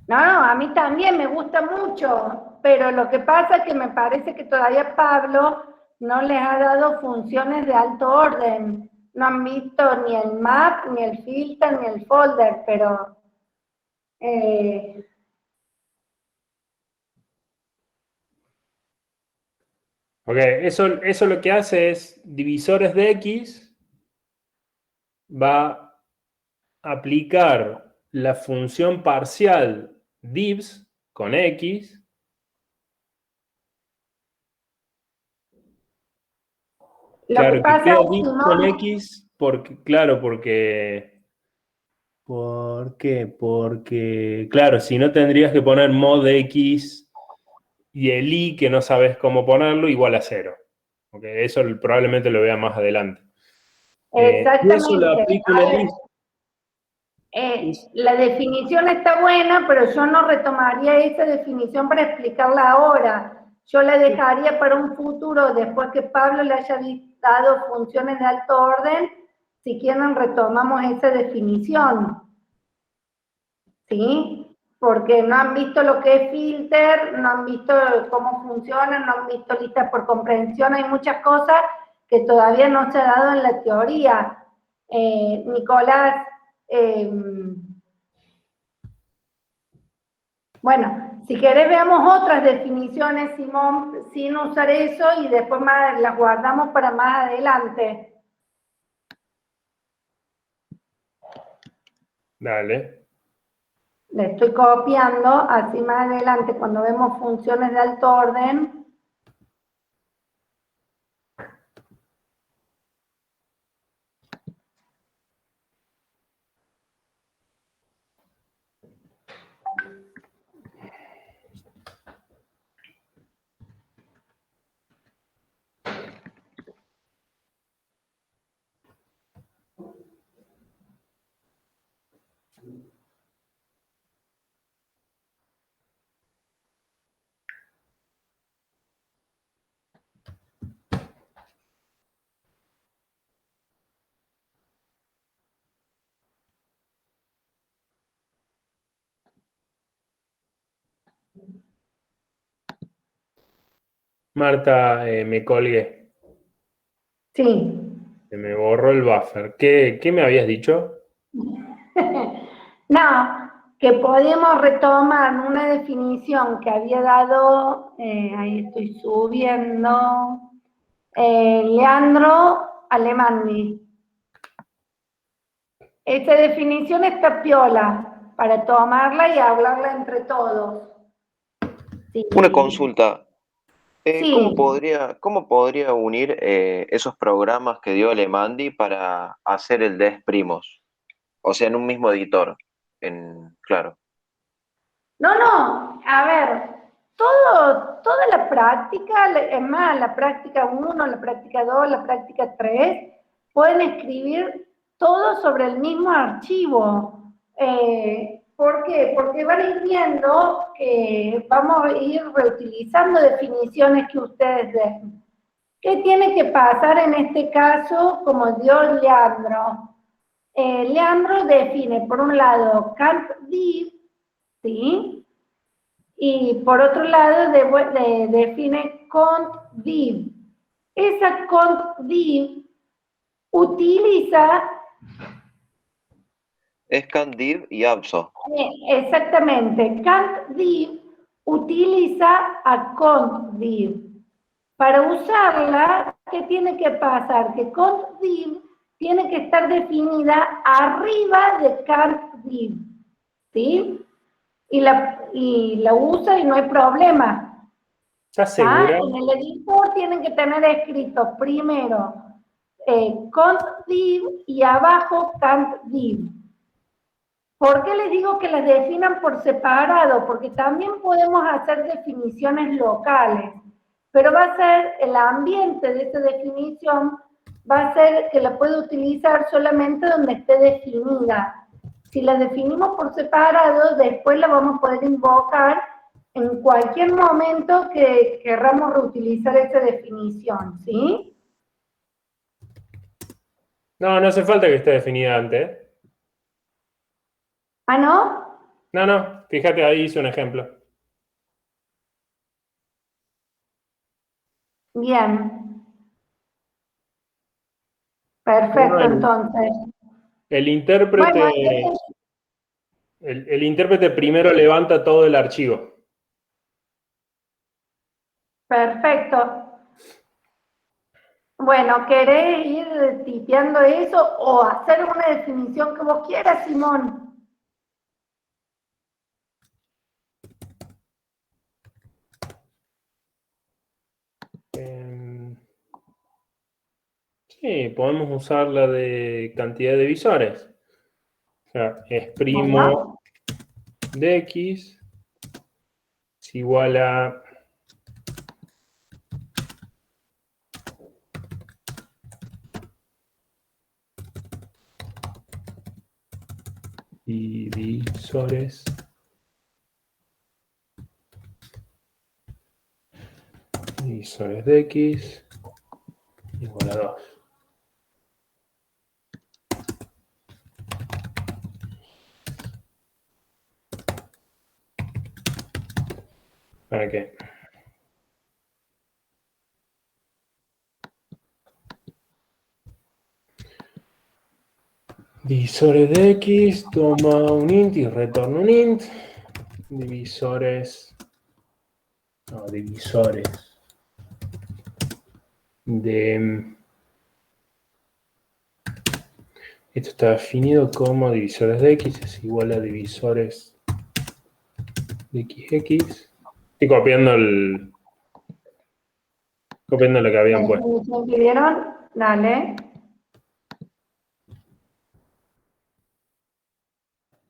Speaker 1: No, a mí también me gusta mucho, pero lo que pasa es que me parece que todavía Pablo no les ha dado funciones de alto orden. No han visto ni el map, ni el filter, ni el folder, pero...
Speaker 2: Ok, eso lo que hace es divisores de x, va a aplicar la función parcial divs con x.
Speaker 1: Lo
Speaker 2: Claro,
Speaker 1: que
Speaker 2: que
Speaker 1: pasa
Speaker 2: queda
Speaker 1: es,
Speaker 2: divs con x, porque... ¿Por qué? Porque, claro, si no tendrías que poner mod x y el i, que no sabes cómo ponerlo, igual a 0. Okay, eso probablemente lo vea más adelante. Y eso lo
Speaker 1: exactamente.
Speaker 2: aplico en el list.
Speaker 1: La definición está buena, pero yo no retomaría esa definición para explicarla ahora. Yo la dejaría para un futuro, después que Pablo le haya dado funciones de alto orden, si quieren retomamos esa definición. ¿Sí? Porque no han visto lo que es filter, no han visto cómo funciona, no han visto listas por comprensión, hay muchas cosas que todavía no se ha dado en la teoría. Nicolás, bueno, si querés veamos otras definiciones, Simón, sin usar eso y después las guardamos para más adelante.
Speaker 2: Dale.
Speaker 1: Le estoy copiando, así más adelante cuando vemos funciones de alto orden.
Speaker 2: Marta, me colgué.
Speaker 1: Sí.
Speaker 2: Se me borró el buffer. ¿Qué me habías dicho?
Speaker 1: No, que podemos retomar una definición que había dado, ahí estoy subiendo, Leandro Alemany. Esa definición está piola para tomarla y hablarla entre todos. Sí.
Speaker 4: Una consulta.
Speaker 1: Sí.
Speaker 4: ¿Cómo podría unir esos programas que dio Alemandi para hacer el desprimos? O sea, en un mismo editor. Claro.
Speaker 1: No, a ver, toda la práctica, es más, la práctica 1, la práctica 2, la práctica 3, pueden escribir todo sobre el mismo archivo. ¿Por qué? Porque van a ir viendo que vamos a ir reutilizando definiciones que ustedes den. ¿Qué tiene que pasar en este caso, como dio Leandro? Leandro define, por un lado, can't div, ¿sí? Y por otro lado define cont_div. Esa cont_div utiliza
Speaker 4: Es candiv y abso.
Speaker 1: exactamente, cant_div utiliza a cont_div. Para usarla, ¿qué tiene que pasar? Que cont_div tiene que estar definida arriba de cant_div, ¿sí? Y la usa y no hay problema.
Speaker 2: ¿Estás segura?
Speaker 1: En el editor tienen que tener escrito primero cont_div y abajo cant_div. ¿Por qué les digo que las definan por separado? Porque también podemos hacer definiciones locales, pero va a ser el ambiente de esa definición, va a ser que la puede utilizar solamente donde esté definida. Si la definimos por separado, después la vamos a poder invocar en cualquier momento que querramos reutilizar esa definición, ¿sí?
Speaker 2: No hace falta que esté definida antes.
Speaker 1: ¿Ah, no?
Speaker 2: No, fíjate, ahí hice un ejemplo.
Speaker 1: Bien. Perfecto,
Speaker 2: Bueno,
Speaker 1: entonces.
Speaker 2: el intérprete,
Speaker 1: Bueno,
Speaker 2: el intérprete primero levanta todo el archivo.
Speaker 1: perfecto. Bueno, ¿querés ir tipeando eso o hacer una definición que vos quieras, Simón?
Speaker 2: Sí, podemos usar la de cantidad de visores. O sea, exprimo
Speaker 1: Bueno.
Speaker 2: de x es igual a divisores de x igual a 2. ¿Para qué? Divisores de x, toma un int y retorna un int. Divisores de... Esto está definido como divisores de x es igual a divisores de xx. Estoy copiando lo que habían
Speaker 1: ¿La
Speaker 2: puesto.
Speaker 1: definición que dieron? Dale.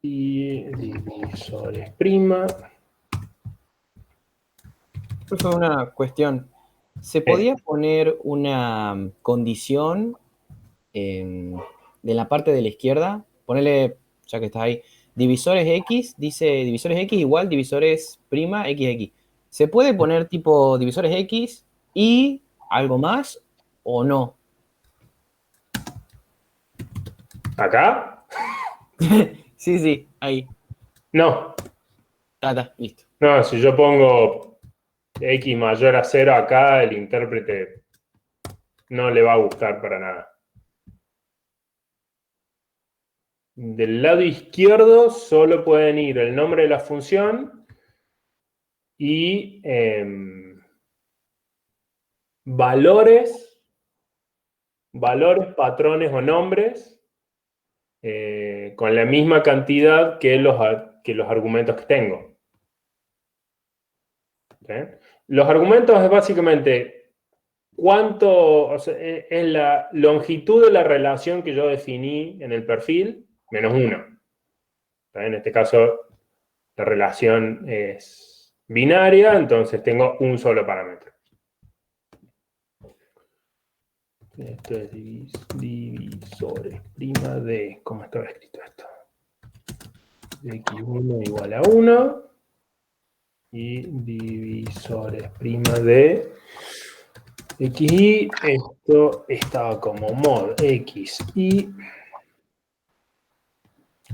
Speaker 2: Y divisores prima.
Speaker 3: Profe, una cuestión. ¿Se podía poner una condición de la parte de la izquierda? Ponerle, ya que estás ahí, divisores X, dice divisores X igual divisores prima XX. ¿Se puede poner tipo divisores X y algo más o no?
Speaker 2: ¿Acá?
Speaker 3: Sí, ahí.
Speaker 2: No.
Speaker 3: Está, listo.
Speaker 2: No, si yo pongo x mayor a 0 acá, el intérprete no le va a gustar para nada. Del lado izquierdo solo pueden ir el nombre de la función y valores, patrones o nombres con la misma cantidad que los argumentos que tengo. ¿Sí? Los argumentos es básicamente cuánto, o sea, es la longitud de la relación que yo definí en el perfil menos 1. En este caso, la relación es binaria, entonces tengo un solo parámetro. Esto es divisores prima de, ¿cómo estaba escrito esto? De x1 igual a 1 y divisores prima de xy. Esto estaba como mod xy.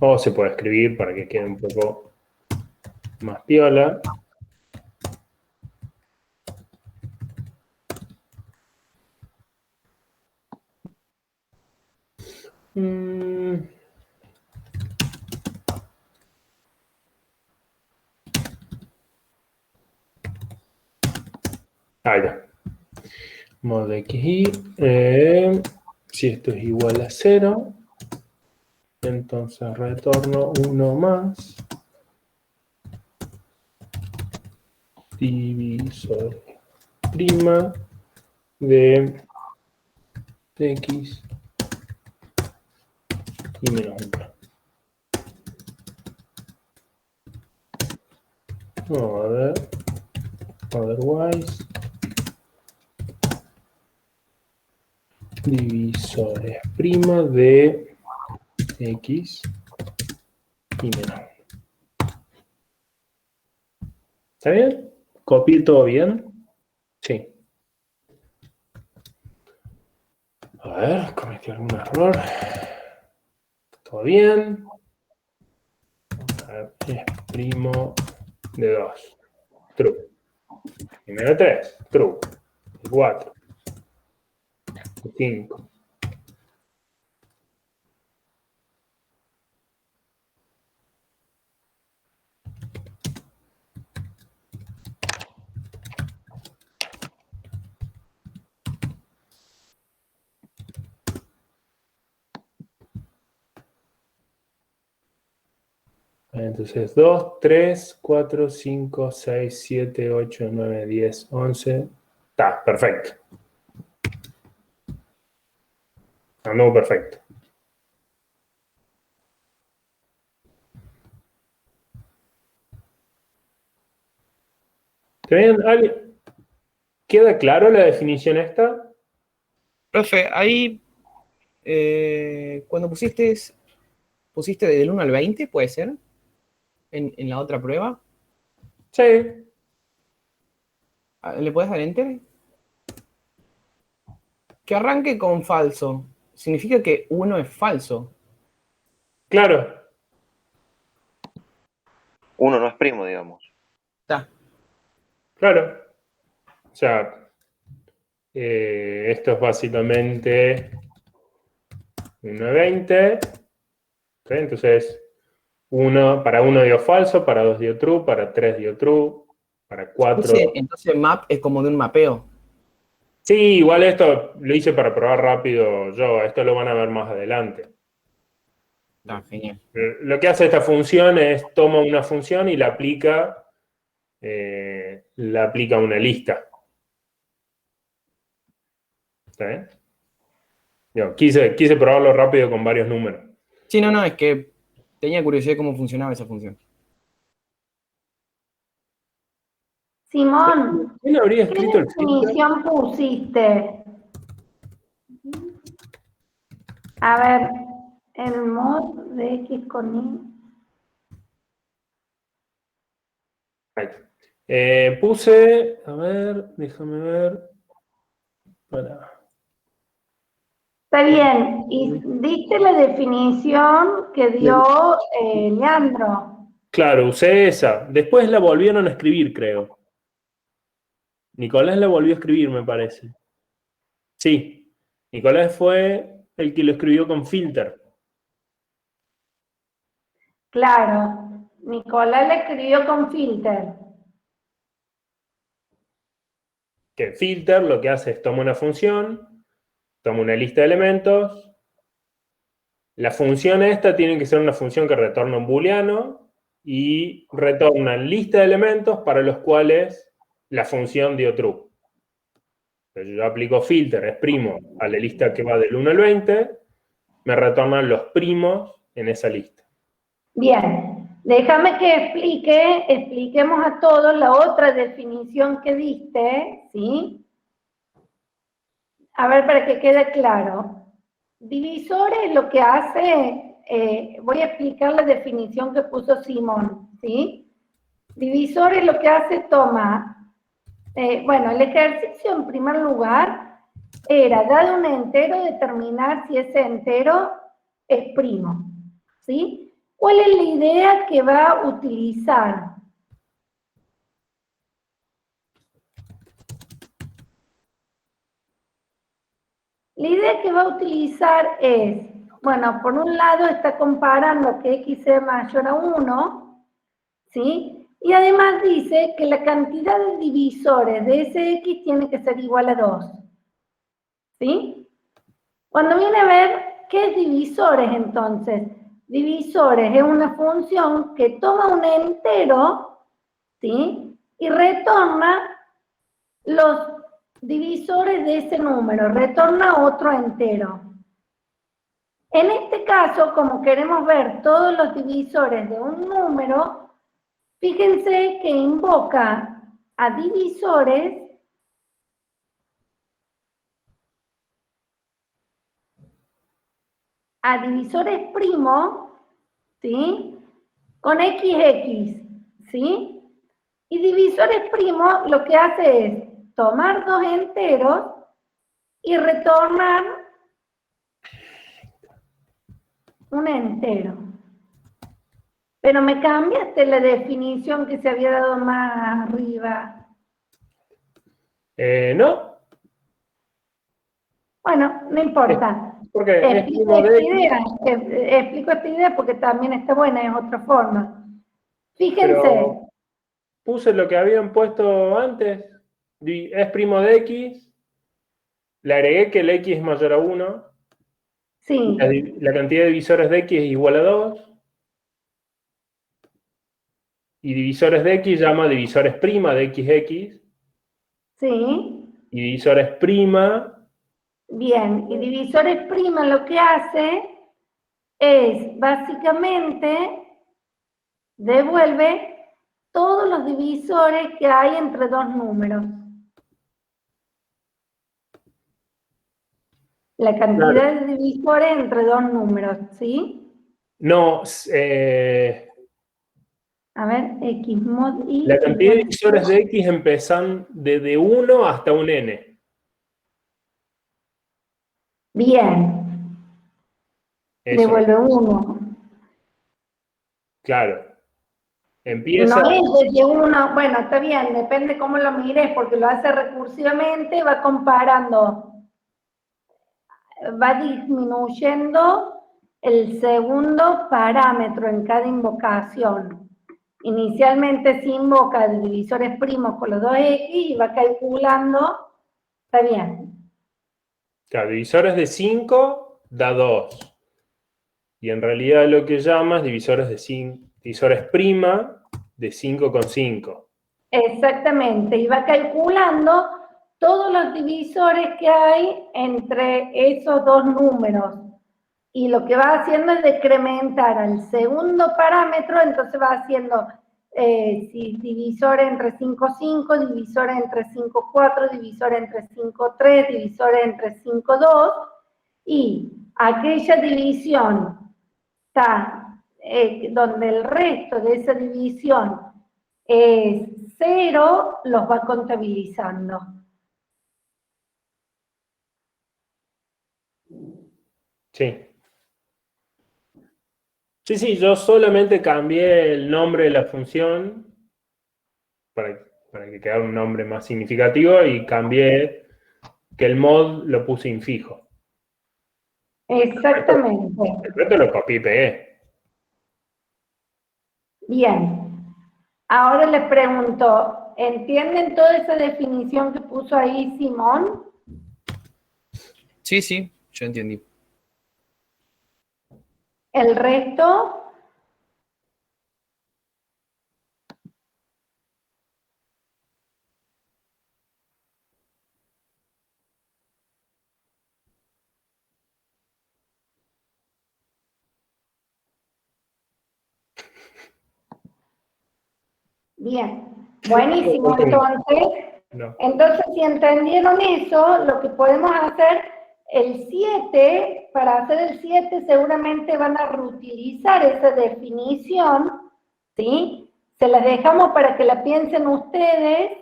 Speaker 2: O se puede escribir para que quede un poco más piola. Ahí está. Mod xy. Si esto es igual a 0, entonces retorno 1 más divisor prima de x y menos 1. Vamos a ver. Otherwise, divisores prima de x y menos 1. ¿Está bien? ¿Copié todo bien? Sí. A ver, cometí algún error. ¿Todo bien? A ver, es primo de 2. True. Primero 3. True. 4. 5. Entonces 2, 3, 4, 5, 6, 7, 8, 9, 10, 11. Está, perfecto. Andó perfecto. ¿Está bien? ¿Alguien? ¿Queda claro la definición esta?
Speaker 3: Profe, ahí cuando pusiste del 1 al 20, ¿puede ser? en la otra prueba?
Speaker 2: Sí,
Speaker 3: ¿Le puedes dar enter? Que arranque con falso. Significa que 1 es falso.
Speaker 2: claro.
Speaker 4: Uno no es primo, digamos.
Speaker 3: Está.
Speaker 2: Claro. O sea, esto es básicamente 1 de 20. ¿Ok? Entonces, para 1 dio falso, para 2 dio true, para 3 dio true, para 4.
Speaker 3: Entonces map es como de un mapeo.
Speaker 2: Sí, igual esto lo hice para probar rápido yo. Esto lo van a ver más adelante.
Speaker 3: Está genial.
Speaker 2: Lo que hace esta función es toma una función y la aplica a una lista. ¿Está bien? Yo, quise probarlo rápido con varios números.
Speaker 3: Sí, no, es que tenía curiosidad de cómo funcionaba esa función.
Speaker 1: Simón,
Speaker 2: ¿Quién habría
Speaker 1: ¿qué
Speaker 2: escrito el filtro?
Speaker 1: definición pusiste? A ver, el mod de X con Y.
Speaker 2: Ahí está. Puse, a ver, déjame ver.
Speaker 1: Está bien, y diste la definición que dio Leandro.
Speaker 2: Claro, usé esa. Después la volvieron a escribir, creo. Nicolás la volvió a escribir, me parece. Sí. Nicolás fue el que lo escribió con filter.
Speaker 1: Claro, Nicolás le escribió con filter.
Speaker 2: Que filter lo que hace es toma una función, toma una lista de elementos. La función esta tiene que ser una función que retorna un booleano y retorna lista de elementos para los cuales la función dio true. Entonces yo aplico filter, exprimo a la lista que va del 1 al 20, me retornan los primos en esa lista.
Speaker 1: Bien, déjame que expliquemos a todos la otra definición que diste, ¿sí? A ver, para que quede claro. Divisores lo que hace, voy a explicar la definición que puso Simón, ¿sí? Divisores lo que hace, toma, bueno, el ejercicio en primer lugar era, dado un entero, determinar si ese entero es primo, ¿sí? ¿Cuál es la idea que va a utilizar? La idea que va a utilizar es, bueno, por un lado está comparando que x es mayor a 1, ¿sí? Y además dice que la cantidad de divisores de ese x tiene que ser igual a 2, ¿sí? Cuando viene a ver, ¿qué es divisores entonces? Divisores es una función que toma un entero, ¿sí? Y retorna los divisores de ese número, retorna otro entero. En este caso, como queremos ver todos los divisores de un número, fíjense que invoca a divisores primo, ¿sí? Con XX, ¿sí? Y divisores primo lo que hace es tomar dos enteros y retornar un entero. Pero me cambiaste la definición que se había dado más arriba.
Speaker 2: ¿No?
Speaker 1: Bueno, no importa.
Speaker 2: Porque es
Speaker 1: Explico
Speaker 2: primo de X,
Speaker 1: explico esta idea porque también está buena, es otra forma. Fíjense,
Speaker 2: pero puse lo que habían puesto antes. Es primo de X. Le agregué que el X es mayor a 1.
Speaker 1: sí,
Speaker 2: La cantidad de divisores de X es igual a 2. Y divisores de X llama divisores prima de XX.
Speaker 1: sí,
Speaker 2: Y divisores prima.
Speaker 1: bien. Y divisores prima lo que hace es, básicamente, devuelve todos los divisores que hay entre dos números. La cantidad de divisores entre dos números, ¿sí?
Speaker 2: No,
Speaker 1: A ver, x mod i.
Speaker 2: La cantidad de
Speaker 1: igual
Speaker 2: divisores de x empiezan desde 1 hasta un n.
Speaker 1: Bien,
Speaker 2: Eso,
Speaker 1: devuelve 1.
Speaker 2: claro.
Speaker 1: No
Speaker 2: Empieza,
Speaker 1: es desde 1, bueno, está bien, depende cómo lo mires, porque lo hace recursivamente, va comparando, va disminuyendo el segundo parámetro en cada invocación. Inicialmente se invoca divisores primos con los 2x y va calculando, está bien.
Speaker 2: claro, divisores de 5 da 2. Y en realidad lo que llama es divisores de 5, divisores prima de 5 con 5.
Speaker 1: Exactamente, y va calculando todos los divisores que hay entre esos dos números. Y lo que va haciendo es decrementar al segundo parámetro, entonces va haciendo si divisor entre 5, 5, divisor entre 5, 4, divisor entre 5, 3, divisor entre 5, 2, y aquella división está donde el resto de esa división es 0, los va contabilizando.
Speaker 2: Sí. Sí, yo solamente cambié el nombre de la función para que quedara un nombre más significativo y cambié que el mod lo puse infijo.
Speaker 1: Exactamente.
Speaker 2: El resto lo copié y pegué.
Speaker 1: Bien. Ahora les pregunto, ¿entienden toda esa definición que puso ahí Simón?
Speaker 3: Sí, yo entendí.
Speaker 1: ¿El resto? Bien. Buenísimo, entonces.
Speaker 2: No.
Speaker 1: Entonces, si entendieron eso, lo que podemos hacer, el 7, para hacer el 7 seguramente van a reutilizar esa definición, ¿sí? Se las dejamos para que la piensen ustedes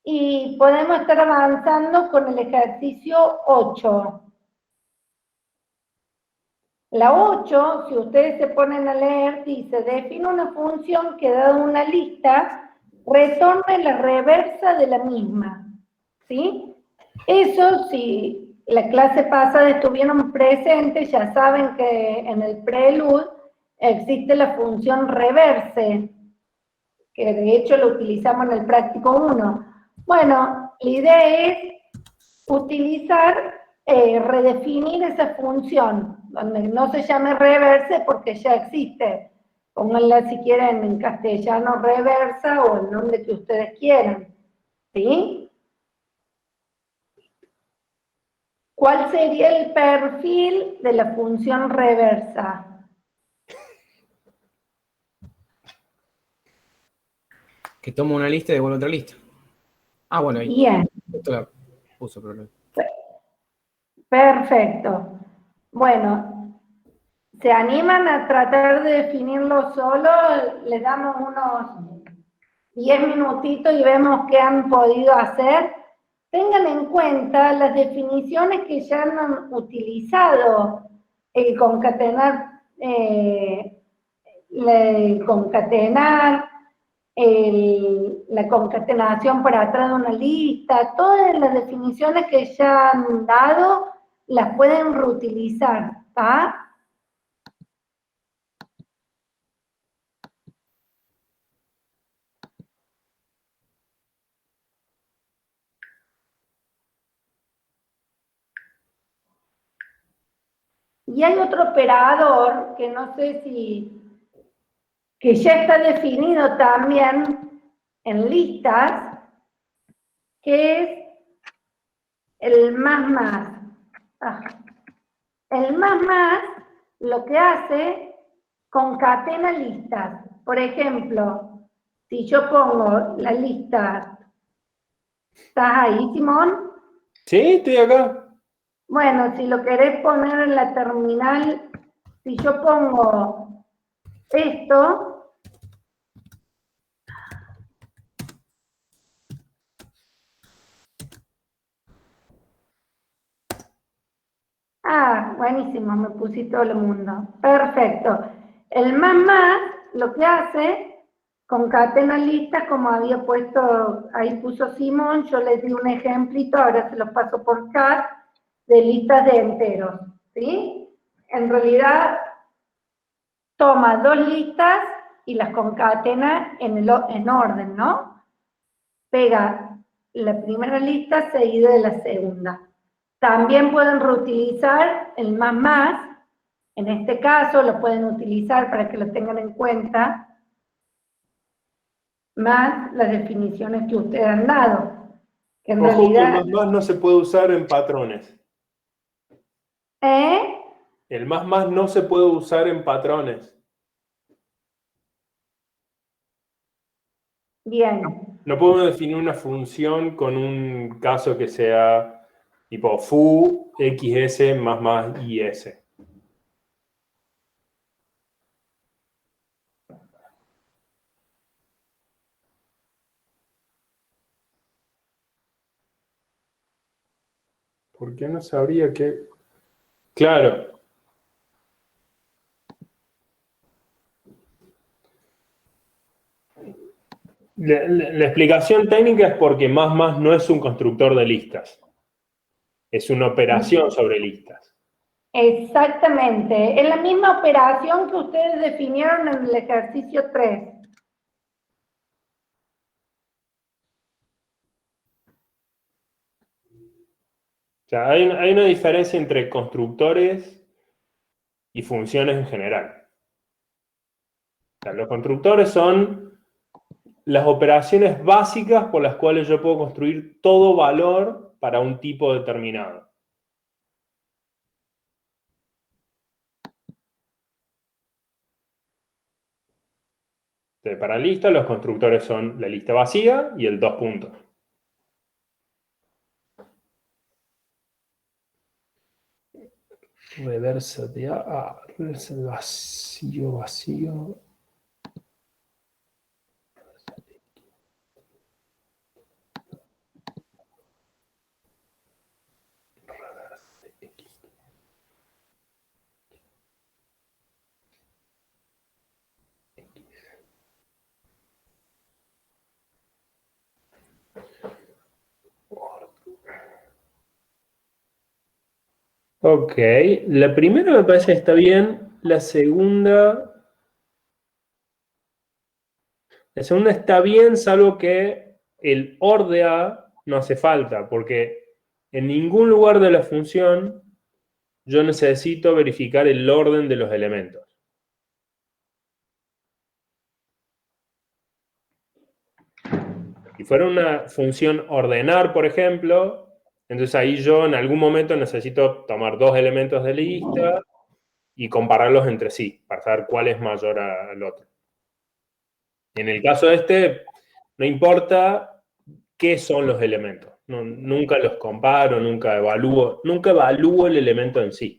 Speaker 1: y podemos estar avanzando con el ejercicio 8. La 8, si ustedes se ponen a leer, dice, define una función que dada una lista, retorne la reversa de la misma, ¿sí? Eso, si la clase pasada estuvieron presentes, ya saben que en el prelude existe la función reverse, que de hecho lo utilizamos en el práctico 1. Bueno, la idea es utilizar, redefinir esa función, donde no se llame reverse porque ya existe. Pónganla si quieren en castellano reversa o el nombre que ustedes quieran. ¿Sí? ¿Cuál sería el perfil de la función reversa?
Speaker 3: Que toma una lista y devuelve otra lista. Ah, bueno, ahí.
Speaker 1: Bien.
Speaker 3: Esto la puso, pero no.
Speaker 1: Perfecto. Bueno, ¿se animan a tratar de definirlo solo? Les damos unos 10 minutitos y vemos qué han podido hacer. Tengan en cuenta las definiciones que ya han utilizado, el concatenar, la concatenación para atrás de una lista, todas las definiciones que ya han dado, las pueden reutilizar, ¿está? Y hay otro operador que no sé si, que ya está definido también en listas, que es el más. El más lo que hace, concatena listas. Por ejemplo, si yo pongo la lista, ¿estás ahí, Simón?
Speaker 2: Sí, estoy acá.
Speaker 1: Bueno, si lo querés poner en la terminal, si yo pongo esto, buenísimo, me pusiste todo el mundo. Perfecto. El más lo que hace, concatena listas, como había puesto, ahí puso Simón, yo les di un ejemplito, ahora se los paso por chat, de listas de enteros, ¿sí? En realidad, toma dos listas y las concatena en orden, ¿no? Pega la primera lista seguida de la segunda. También pueden reutilizar el más, en este caso lo pueden utilizar para que lo tengan en cuenta, más las definiciones que ustedes han dado. Que en
Speaker 2: Ojo que
Speaker 1: realidad...
Speaker 2: el más no se puede usar en patrones.
Speaker 1: ¿Eh?
Speaker 2: El más no se puede usar en patrones.
Speaker 1: Bien.
Speaker 2: No podemos definir una función con un caso que sea tipo foo xs más is. ¿Por qué no sabría que...? Claro. La explicación técnica es porque más no es un constructor de listas. Es una operación sobre listas.
Speaker 1: Exactamente. Es la misma operación que ustedes definieron en el ejercicio 3.
Speaker 2: O sea, hay una diferencia entre constructores y funciones en general. O sea, los constructores son las operaciones básicas por las cuales yo puedo construir todo valor para un tipo determinado. Entonces, para lista, los constructores son la lista vacía y el dos puntos. Reversa de reversa de vacío. Ok, la primera me parece que está bien, la segunda está bien, salvo que el OR de A no hace falta, porque en ningún lugar de la función yo necesito verificar el orden de los elementos. Si fuera una función ordenar, por ejemplo, entonces ahí yo en algún momento necesito tomar dos elementos de lista y compararlos entre sí, para saber cuál es mayor al otro. En el caso de este, no importa qué son los elementos. Nunca los comparo, nunca evalúo el elemento en sí.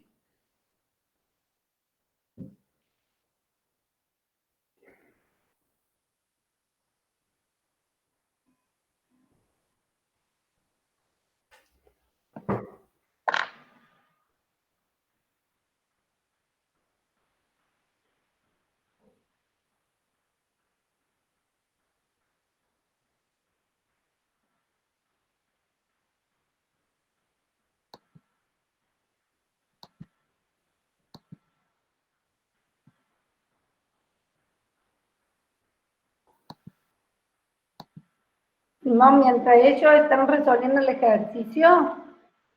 Speaker 1: Simón, mientras ellos están resolviendo el ejercicio,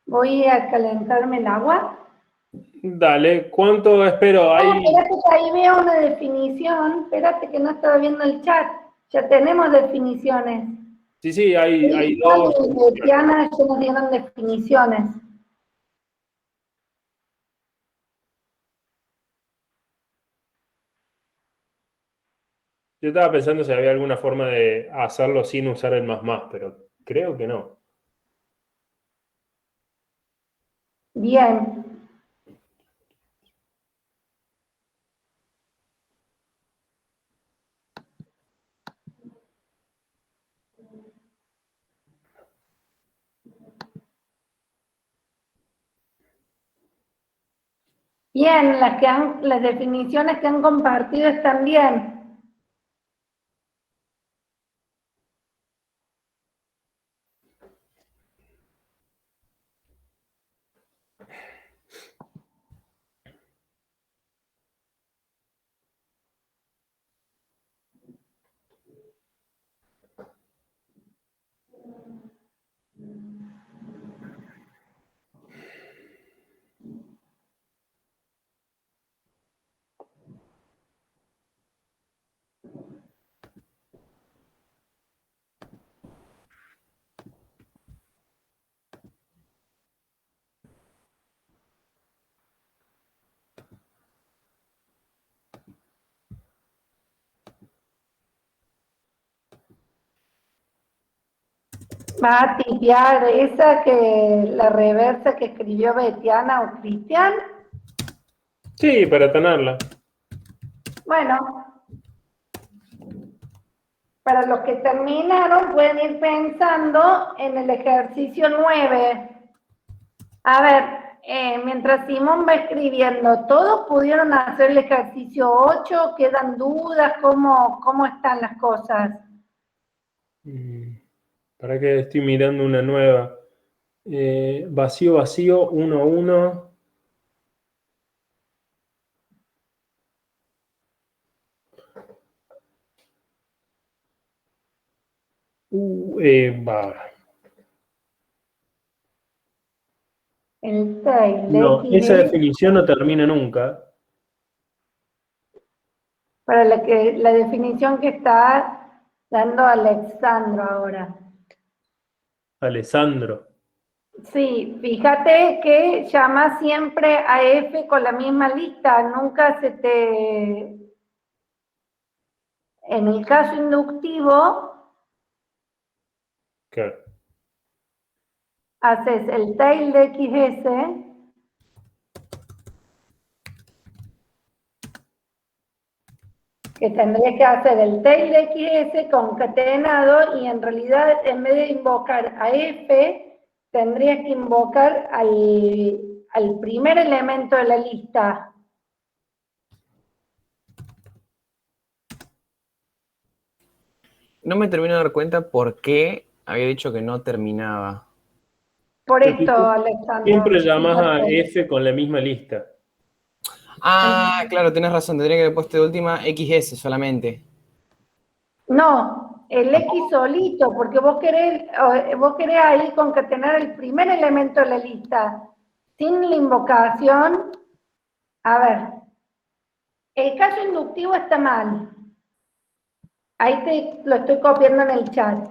Speaker 1: voy a calentarme el agua.
Speaker 2: Dale, ¿cuánto espero?
Speaker 1: Espérate que ahí veo una definición. Espérate que no estaba viendo el chat. Ya tenemos definiciones.
Speaker 2: Sí, hay
Speaker 1: Juan
Speaker 2: dos.
Speaker 1: y Diana ya nos dieron definiciones.
Speaker 2: Yo estaba pensando si había alguna forma de hacerlo sin usar el más, pero creo que no.
Speaker 1: Bien. Bien, las definiciones que han compartido están bien. Va a tipear la reversa que escribió Betiana o Cristian.
Speaker 2: Sí, para tenerla.
Speaker 1: Bueno, para los que terminaron pueden ir pensando en el ejercicio 9. A ver, mientras Simón va escribiendo, ¿todos pudieron hacer el ejercicio 8? ¿Quedan dudas? ¿Cómo están las cosas?
Speaker 2: Para que estoy mirando una nueva. Vacío, vacío, 1, 1. Va.
Speaker 1: El 6,
Speaker 2: No, esa definición no termina nunca.
Speaker 1: para la definición que está dando Alexandro ahora.
Speaker 2: Alessandro.
Speaker 1: Sí, fíjate que llama siempre a F con la misma lista, nunca se te... En el caso inductivo,
Speaker 2: Claro.
Speaker 1: haces el tail de XS, que tendría que hacer el tail de XS concatenado y en realidad en vez de invocar a F, tendrías que invocar al primer elemento de la lista.
Speaker 3: No me termino de dar cuenta por qué había dicho que no terminaba.
Speaker 1: Por
Speaker 2: Porque
Speaker 1: esto, Alexandro.
Speaker 2: siempre llamas a
Speaker 1: fíjate.
Speaker 2: F con la misma lista.
Speaker 3: Ah, claro, tenés razón, tendría que haber puesto de última XS solamente.
Speaker 1: No, el X solito, porque vos querés ahí concatenar el primer elemento de la lista. Sin la invocación, a ver, el caso inductivo está mal. Ahí lo estoy copiando en el chat.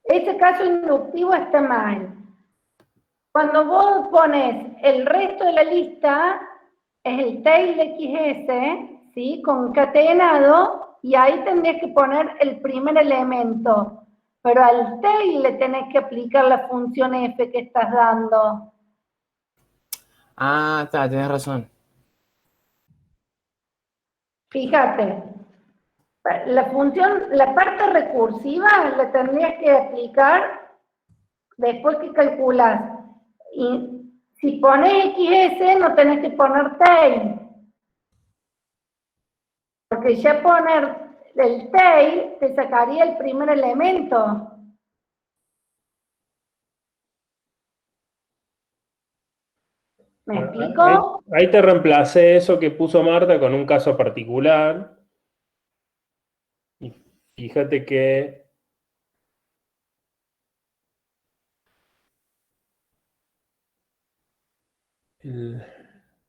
Speaker 1: Ese caso inductivo está mal. Cuando vos pones el resto de la lista, es el tail de XS, ¿sí? Concatenado, y ahí tendrías que poner el primer elemento. Pero al tail le tenés que aplicar la función F que estás dando.
Speaker 3: Ah, está, tenés razón.
Speaker 1: Fíjate, la parte recursiva la tendrías que aplicar después que calculas. Y si pones XS, no tenés que poner tail. Porque ya poner el tail te sacaría el primer elemento. ¿Me explico?
Speaker 2: Ahí te reemplacé eso que puso Marta con un caso particular. Y fíjate que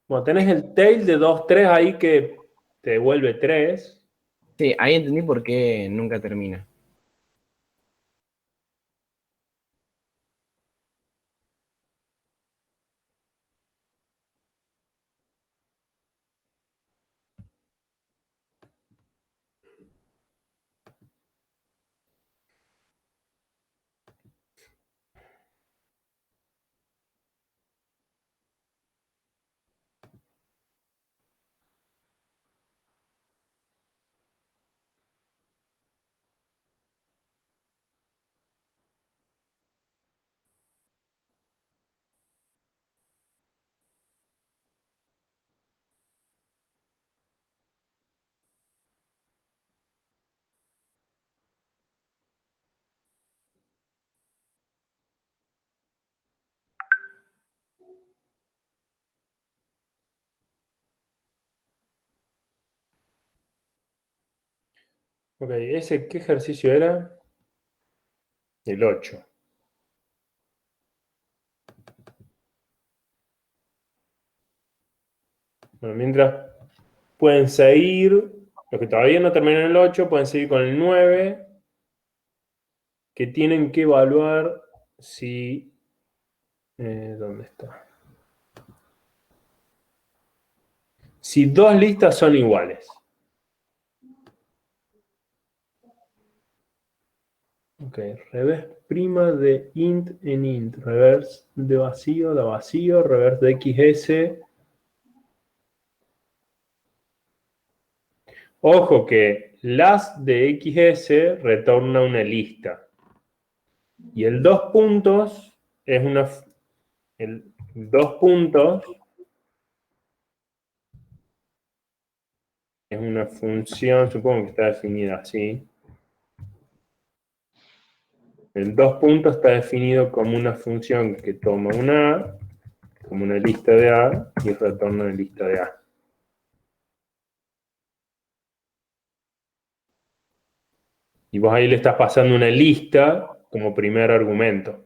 Speaker 2: bueno, tenés el tail de 2 3 ahí que te devuelve 3.
Speaker 3: Sí, ahí entendí por qué nunca termina.
Speaker 2: Ok, ¿ese qué ejercicio era? El 8. Bueno, mientras pueden seguir, los que todavía no terminan el 8, pueden seguir con el 9, que tienen que evaluar si... ¿dónde está? Si dos listas son iguales. Ok, reverse prima de int en int, reverse de vacío da vacío, reverse de XS. Ojo que last de XS retorna una lista. Y el dos puntos es una... El dos puntos es una función, supongo que está definida así. El dos puntos está definido como una función que toma una A, como una lista de A, y retorna una lista de A. Y vos ahí le estás pasando una lista como primer argumento.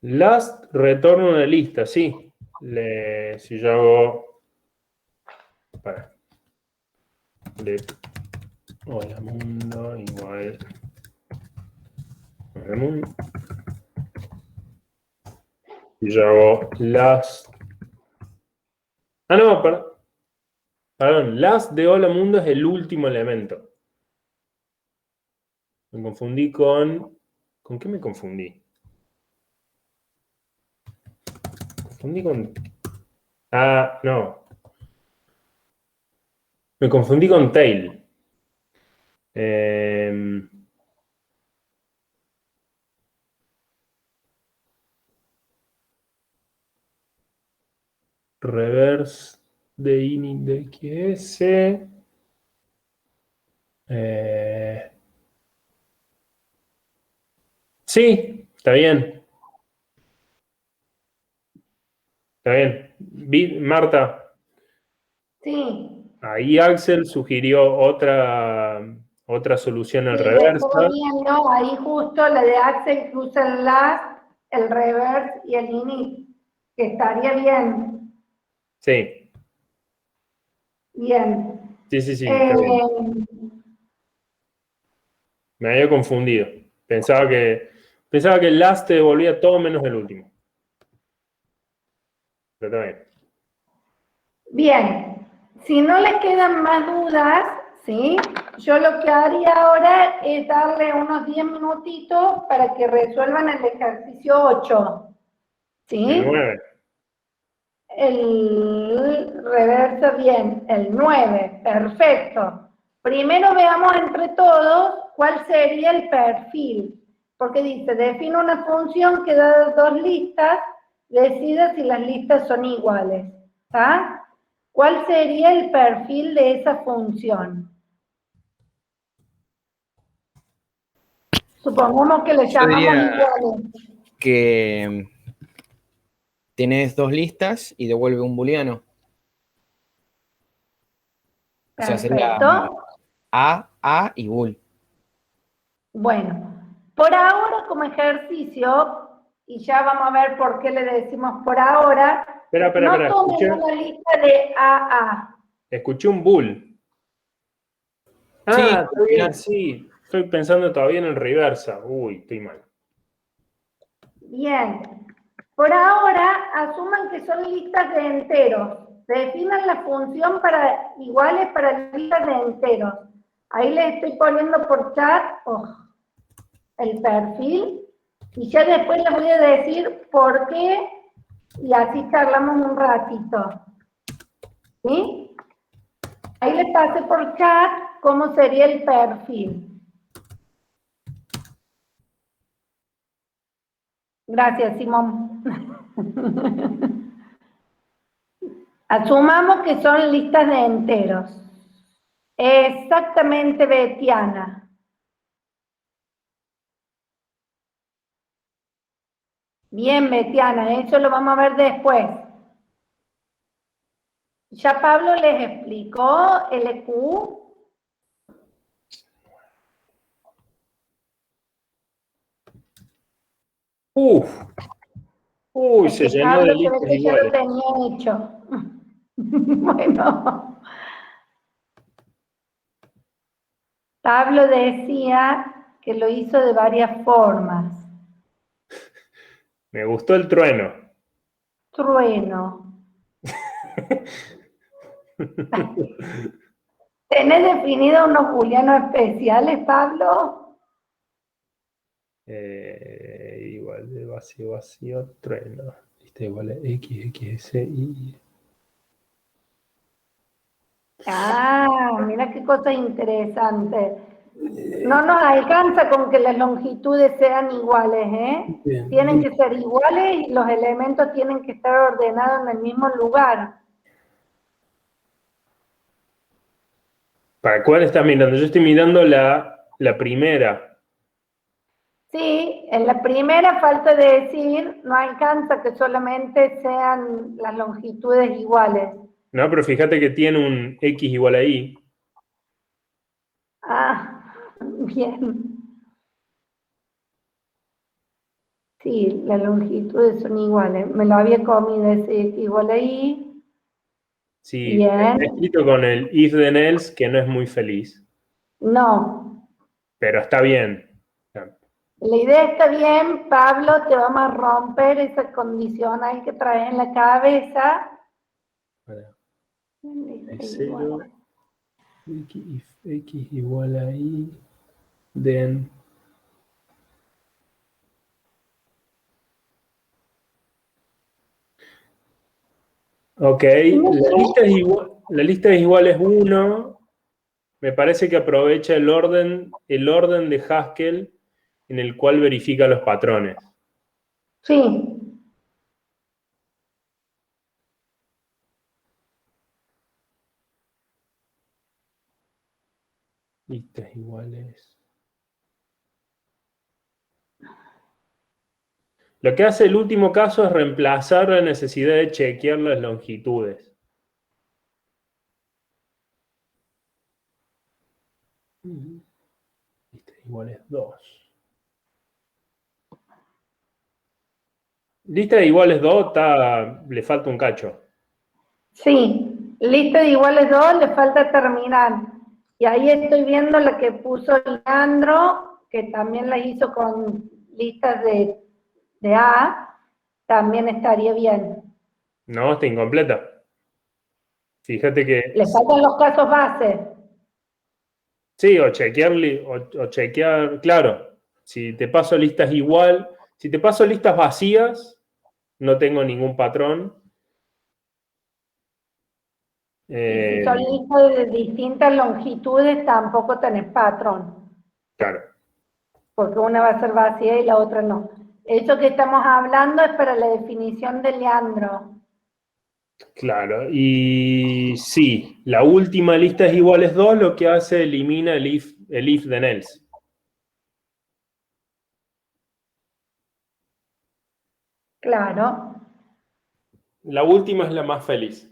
Speaker 2: Last retorna una lista, sí. Si yo hago... Para. Hola mundo igual... Hola mundo. Y yo hago last... Ah, no, perdón. Last de hola mundo es el último elemento. Me confundí con... ¿Con qué me confundí? Confundí con... Ah, no. Me confundí con tail. Reverse de init de XS. Sí, está bien. Está bien. Marta,
Speaker 1: Sí,
Speaker 2: ahí Axel sugirió otra solución al
Speaker 1: sí,
Speaker 2: reversa.
Speaker 1: estuve viendo ahí justo la de Axel que usa el last, el reverse y el init, que estaría bien,
Speaker 2: Sí,
Speaker 1: bien.
Speaker 2: sí, está bien. Me había confundido. Pensaba que el last te devolvía todo menos el último. Pero está bien.
Speaker 1: Bien, si no les quedan más dudas, ¿sí? Yo lo que haría ahora es darle unos 10 minutitos para que resuelvan el ejercicio 8,
Speaker 2: El
Speaker 1: ¿sí?
Speaker 2: 9.
Speaker 1: El reverso bien, el 9, perfecto. Primero veamos entre todos cuál sería el perfil, porque dice, define una función que da dos listas, decide si las listas son iguales, ¿está? ¿Cuál sería el perfil de esa función? Supongamos que le
Speaker 3: Yo
Speaker 1: llamamos
Speaker 3: diría
Speaker 1: iguales.
Speaker 3: que tenés dos listas y devuelve un booleano. O sea, sería
Speaker 1: Perfecto.
Speaker 3: A y bool.
Speaker 1: Bueno, por ahora como ejercicio, y ya vamos a ver por qué le decimos por ahora, no
Speaker 2: Espera.
Speaker 1: tomen una lista de AA.
Speaker 2: Escuché un bull.
Speaker 3: Sí,
Speaker 2: Ah, está bien, sí. Estoy pensando todavía en el reversa. Uy, estoy mal.
Speaker 1: Bien, por ahora asuman que son listas de enteros. Definan la función para iguales para listas de enteros. Ahí les estoy poniendo por chat el perfil y ya después les voy a decir por qué y así charlamos un ratito. ¿Sí? Ahí les pasé por chat cómo sería el perfil. Gracias, Simón. Asumamos que son listas de enteros. Exactamente, Betiana. Bien, Betiana, eso lo vamos a ver después. Ya Pablo les explicó LQ.
Speaker 2: Uf, uy,
Speaker 1: Es
Speaker 2: se
Speaker 1: que
Speaker 2: llenó de
Speaker 1: Pablo se ve
Speaker 2: listas
Speaker 1: que ya lo
Speaker 2: iguales.
Speaker 1: tenía hecho. Bueno, Pablo decía que lo hizo de varias formas.
Speaker 2: Me gustó el trueno.
Speaker 1: Trueno. ¿Tenés definido unos julianos especiales, Pablo?
Speaker 2: Igual de vacío, vacío, trueno. Lista igual a X, X, S, Y.
Speaker 1: Ah, mira qué cosa interesante. No nos alcanza con que las longitudes sean iguales, ¿eh?
Speaker 2: Bien,
Speaker 1: Tienen
Speaker 2: bien.
Speaker 1: que ser iguales y los elementos tienen que estar ordenados en el mismo lugar.
Speaker 2: ¿Para cuál estás mirando? Yo estoy mirando la primera.
Speaker 1: Sí, en la primera falta de decir, no alcanza que solamente sean las longitudes iguales.
Speaker 2: No, pero fíjate que tiene un X igual a Y.
Speaker 1: Ah, bien. Sí, las longitudes son iguales. Me lo había comido ese igual ahí.
Speaker 2: Sí, está
Speaker 1: Bien.
Speaker 2: escrito con el if then else, que no es muy feliz.
Speaker 1: No.
Speaker 2: Pero está bien.
Speaker 1: La idea está bien, Pablo, te vamos a romper esa condicional que traes en la cabeza.
Speaker 2: Es 0, if X igual a Y, then. Ok, la lista es igual es 1. Me parece que aprovecha el orden de Haskell en el cual verifica los patrones.
Speaker 1: Sí.
Speaker 2: Listas iguales. Lo que hace el último caso es reemplazar la necesidad de chequear las longitudes. Listas iguales 2. Lista de iguales 2 le falta un cacho.
Speaker 1: Sí, lista de iguales 2, le falta terminar. Y ahí estoy viendo la que puso Leandro, que también la hizo con listas de A, también estaría bien.
Speaker 2: No, está incompleta. Fíjate que
Speaker 1: Le faltan los casos base.
Speaker 2: sí, o chequear, claro, si te paso listas igual, si te paso listas vacías, no tengo ningún patrón.
Speaker 1: Y si son listas de distintas longitudes, tampoco tenés patrón,
Speaker 2: Claro,
Speaker 1: porque una va a ser vacía y la otra no. Eso que estamos hablando es para la definición de Leandro.
Speaker 2: claro. Y sí, la última lista es iguales 2, lo que hace elimina el if de else.
Speaker 1: Claro.
Speaker 2: La última es la más feliz.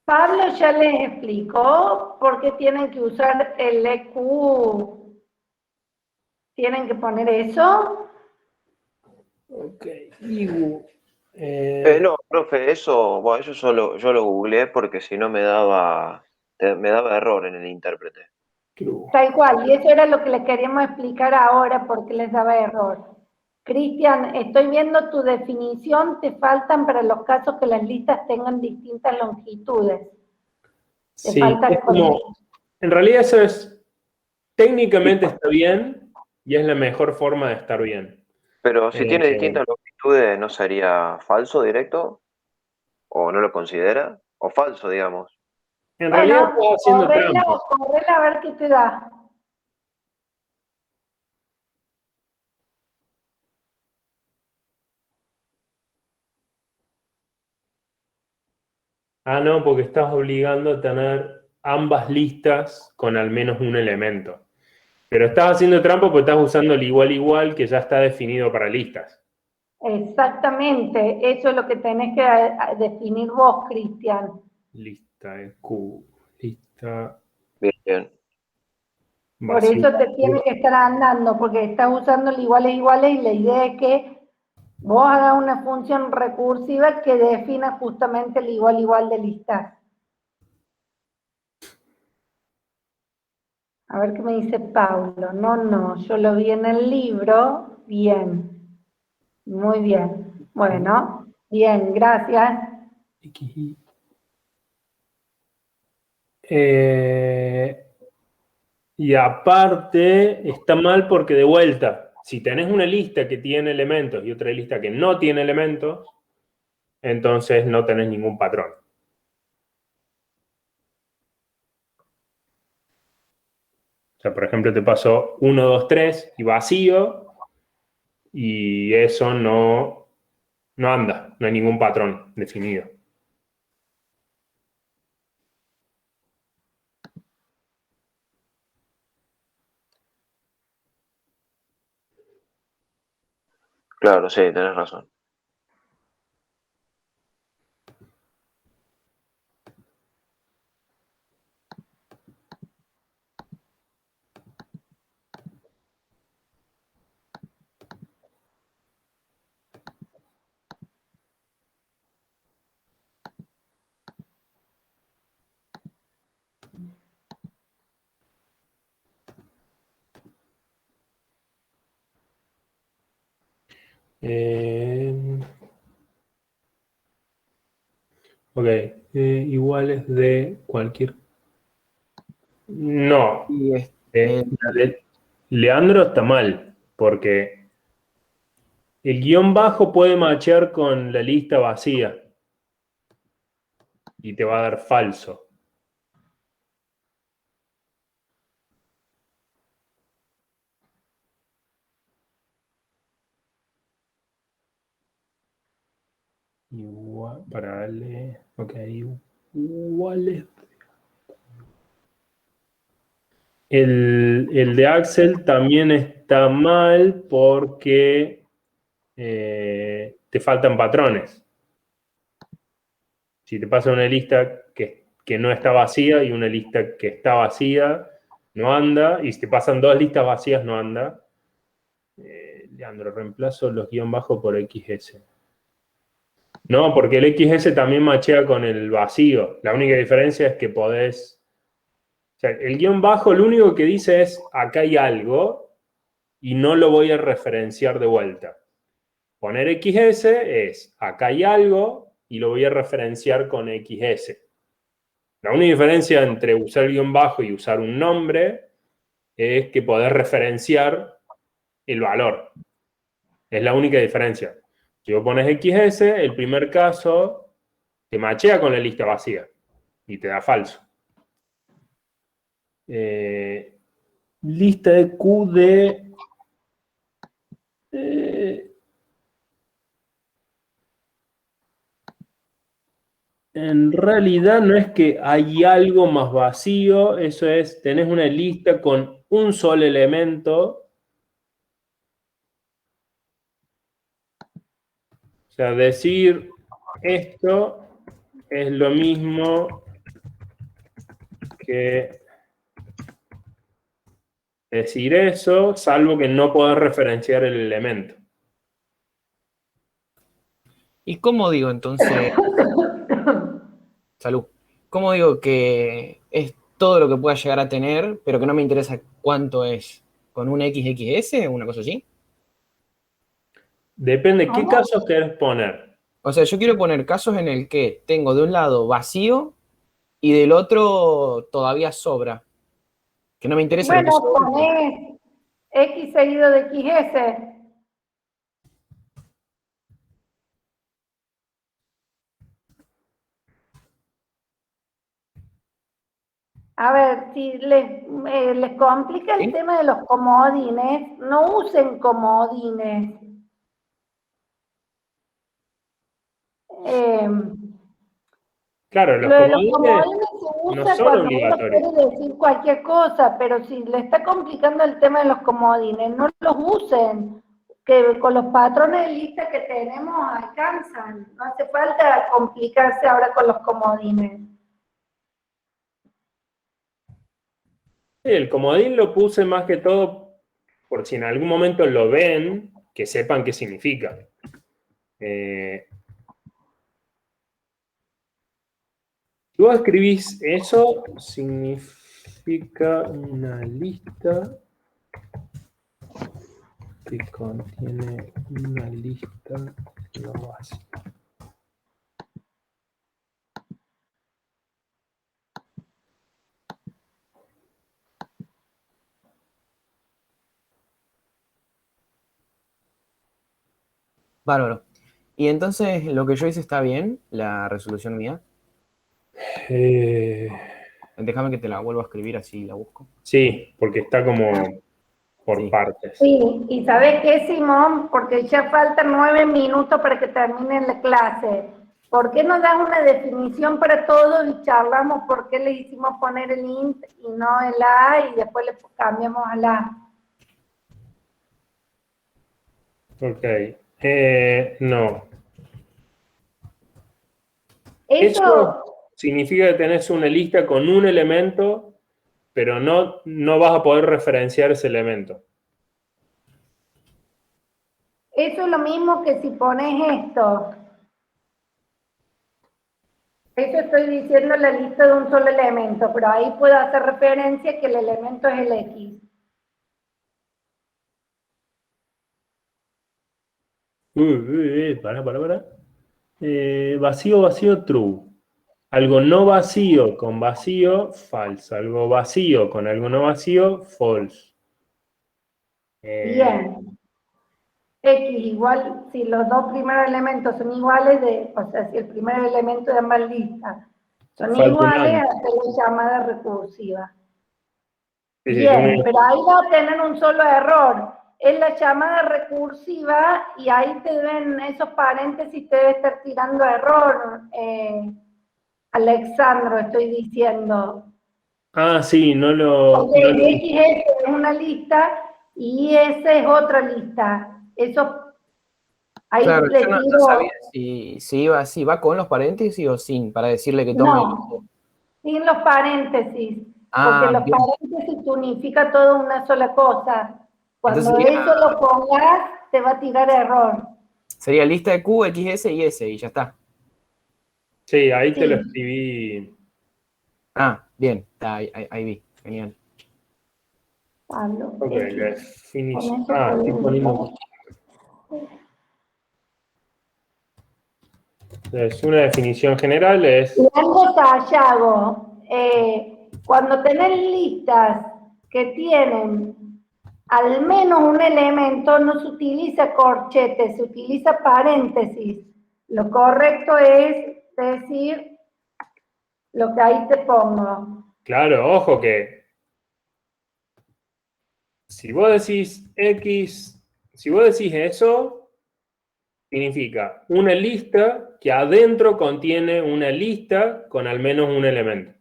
Speaker 1: Pablo ya les explicó por qué tienen que usar el EQ. ¿Tienen que poner eso?
Speaker 2: Ok, Igu.
Speaker 4: No, profe, eso, bueno, eso solo yo lo googleé porque si no me daba error en el intérprete.
Speaker 1: Tal cual, y eso era lo que les queríamos explicar ahora porque les daba error. Cristian, estoy viendo tu definición, te faltan para los casos que las listas tengan distintas longitudes. Te
Speaker 2: Sí, es
Speaker 1: falta
Speaker 2: como, en realidad eso es, técnicamente está bien y es la mejor forma de estar bien.
Speaker 4: Pero si tiene
Speaker 2: Eh,
Speaker 4: distintas longitudes, ¿no sería falso directo? ¿O no lo considera? ¿O falso, digamos?
Speaker 2: en realidad
Speaker 1: Bueno,
Speaker 2: estás haciendo trampa.
Speaker 1: correla a ver qué te da.
Speaker 2: Ah, no, porque estás obligando a tener ambas listas con al menos un elemento. Pero estás haciendo trampa porque estás usando el igual igual que ya está definido para listas.
Speaker 1: Exactamente, eso es lo que tenés que definir vos, Cristian.
Speaker 2: Lista de Q, lista
Speaker 4: Bien.
Speaker 1: Por
Speaker 2: vacía.
Speaker 1: eso te tiene que estar andando, porque estás usando el iguales iguales y la idea es que vos hagas una función recursiva que defina justamente el igual igual de listas. A ver qué me dice Paulo. No, yo lo vi en el libro. Bien, muy bien. Bueno, bien, gracias.
Speaker 2: Y aparte, está mal porque de vuelta, si tenés una lista que tiene elementos y otra lista que no tiene elementos, entonces no tenés ningún patrón. O sea, por ejemplo, te pasó 1, 2, 3 y vacío, y eso no anda, no hay ningún patrón definido.
Speaker 4: Claro, sí, tenés razón.
Speaker 2: Ok, iguales de cualquier... No,
Speaker 3: Y
Speaker 2: la de Leandro está mal, porque el guión bajo puede machear con la lista vacía y te va a dar falso. Igual, para darle... Ok, iguales. El de Axel también está mal porque te faltan patrones. Si te pasa una lista que no está vacía y una lista que está vacía, no anda. Y si te pasan dos listas vacías, no anda. Leandro, reemplazo los guión bajo por XS. No, porque el XS también machea con el vacío. La única diferencia es que podés... O sea, el guión bajo lo único que dice es acá hay algo y no lo voy a referenciar de vuelta. Poner XS es acá hay algo y lo voy a referenciar con XS. La única diferencia entre usar el guión bajo y usar un nombre es que podés referenciar el valor. Es la única diferencia. Si vos pones XS, el primer caso te machea con la lista vacía y te da falso. Lista de Q de... en realidad no es que hay algo más vacío, eso es, tenés una lista con un solo elemento. O sea, decir esto es lo mismo que decir eso, salvo que no podés referenciar el elemento.
Speaker 3: ¿Y cómo digo entonces, salud? ¿Cómo digo que es todo lo que pueda llegar a tener, pero que no me interesa cuánto es? ¿Con un XXS o una cosa así?
Speaker 2: Depende, ¿qué casos querés poner?
Speaker 3: O sea, yo quiero poner casos en el que tengo de un lado vacío y del otro todavía sobra. Que no me interesa lo que
Speaker 1: Bueno,
Speaker 3: sobra.
Speaker 1: ponés X seguido de XS. A ver, si les complica el
Speaker 3: ¿Sí?
Speaker 1: tema de los comodines, no usen comodines.
Speaker 2: Claro, los
Speaker 1: Lo de los
Speaker 2: comodines
Speaker 1: comodines se
Speaker 2: no
Speaker 1: usa
Speaker 2: son
Speaker 1: cuando uno
Speaker 2: obligatorios.
Speaker 1: quiere decir cualquier cosa, pero si le está complicando el tema de los comodines, no los usen, que con los patrones de lista que tenemos alcanzan. No hace falta complicarse ahora con los comodines.
Speaker 2: Sí, el comodín lo puse más que todo por si en algún momento lo ven, que sepan qué significa. Si vos escribís eso, significa una lista que contiene una lista no básica.
Speaker 3: Bárbaro. Y entonces, ¿lo que yo hice está bien? ¿La resolución mía?
Speaker 2: Eh,
Speaker 3: Déjame que te la vuelva a escribir, así la busco.
Speaker 2: sí, porque está como por
Speaker 3: Sí.
Speaker 2: partes.
Speaker 1: Sí, y ¿sabes qué, Simón? Porque ya faltan 9 minutos para que termine la clase. ¿Por qué no das una definición para todos y charlamos por qué le hicimos poner el int y no el a y después le cambiamos al a?
Speaker 2: Ok. No.
Speaker 1: Eso,
Speaker 2: Eso significa que tenés una lista con un elemento, pero no vas a poder referenciar ese elemento.
Speaker 1: eso es lo mismo que si pones esto. Eso estoy diciendo la lista de un solo elemento, pero ahí puedo hacer referencia que el elemento es el X.
Speaker 2: Para. Vacío, vacío, true. Algo no vacío con vacío, false. Algo vacío con algo no vacío, false.
Speaker 1: Bien. X igual, si los dos primeros elementos son iguales, o sea, si el primer elemento de ambas listas son
Speaker 2: Falta un
Speaker 1: iguales,
Speaker 2: and.
Speaker 1: hacer la llamada recursiva.
Speaker 2: Sí, sí,
Speaker 1: Bien, pero ahí va a tener un solo error. Es la llamada recursiva y ahí te deben, esos paréntesis te debe estar tirando error, Alexandro, estoy diciendo.
Speaker 2: Ah, sí, no lo
Speaker 1: XS es una lista y IS es otra lista. Eso, ahí
Speaker 3: Claro,
Speaker 1: le
Speaker 3: yo no
Speaker 1: tiro,
Speaker 3: sabía si va con los paréntesis o sin, para decirle que tome.
Speaker 1: no, sin los paréntesis, porque
Speaker 3: Ah,
Speaker 1: los
Speaker 3: bien.
Speaker 1: paréntesis unifica todo una sola cosa.
Speaker 3: Entonces
Speaker 1: Cuando eso lo pongas, te va a tirar error.
Speaker 3: sería lista de Q, XS y S, y ya está.
Speaker 2: Sí, ahí te lo
Speaker 1: Sí.
Speaker 2: escribí.
Speaker 3: Ah, bien, ahí vi, genial.
Speaker 1: Pablo,
Speaker 2: Ok, la
Speaker 1: X. Con
Speaker 2: definición.
Speaker 1: eso
Speaker 2: Ah, estoy
Speaker 1: podemos
Speaker 2: poniendo. Es una definición general, es.
Speaker 1: Y algo Sayago, cuando tenés listas que tienen al menos un elemento, no se utiliza corchete, se utiliza paréntesis. Lo correcto es decir lo que ahí te pongo.
Speaker 2: Claro, ojo que si vos decís X, si vos decís eso, significa una lista que adentro contiene una lista con al menos un elemento.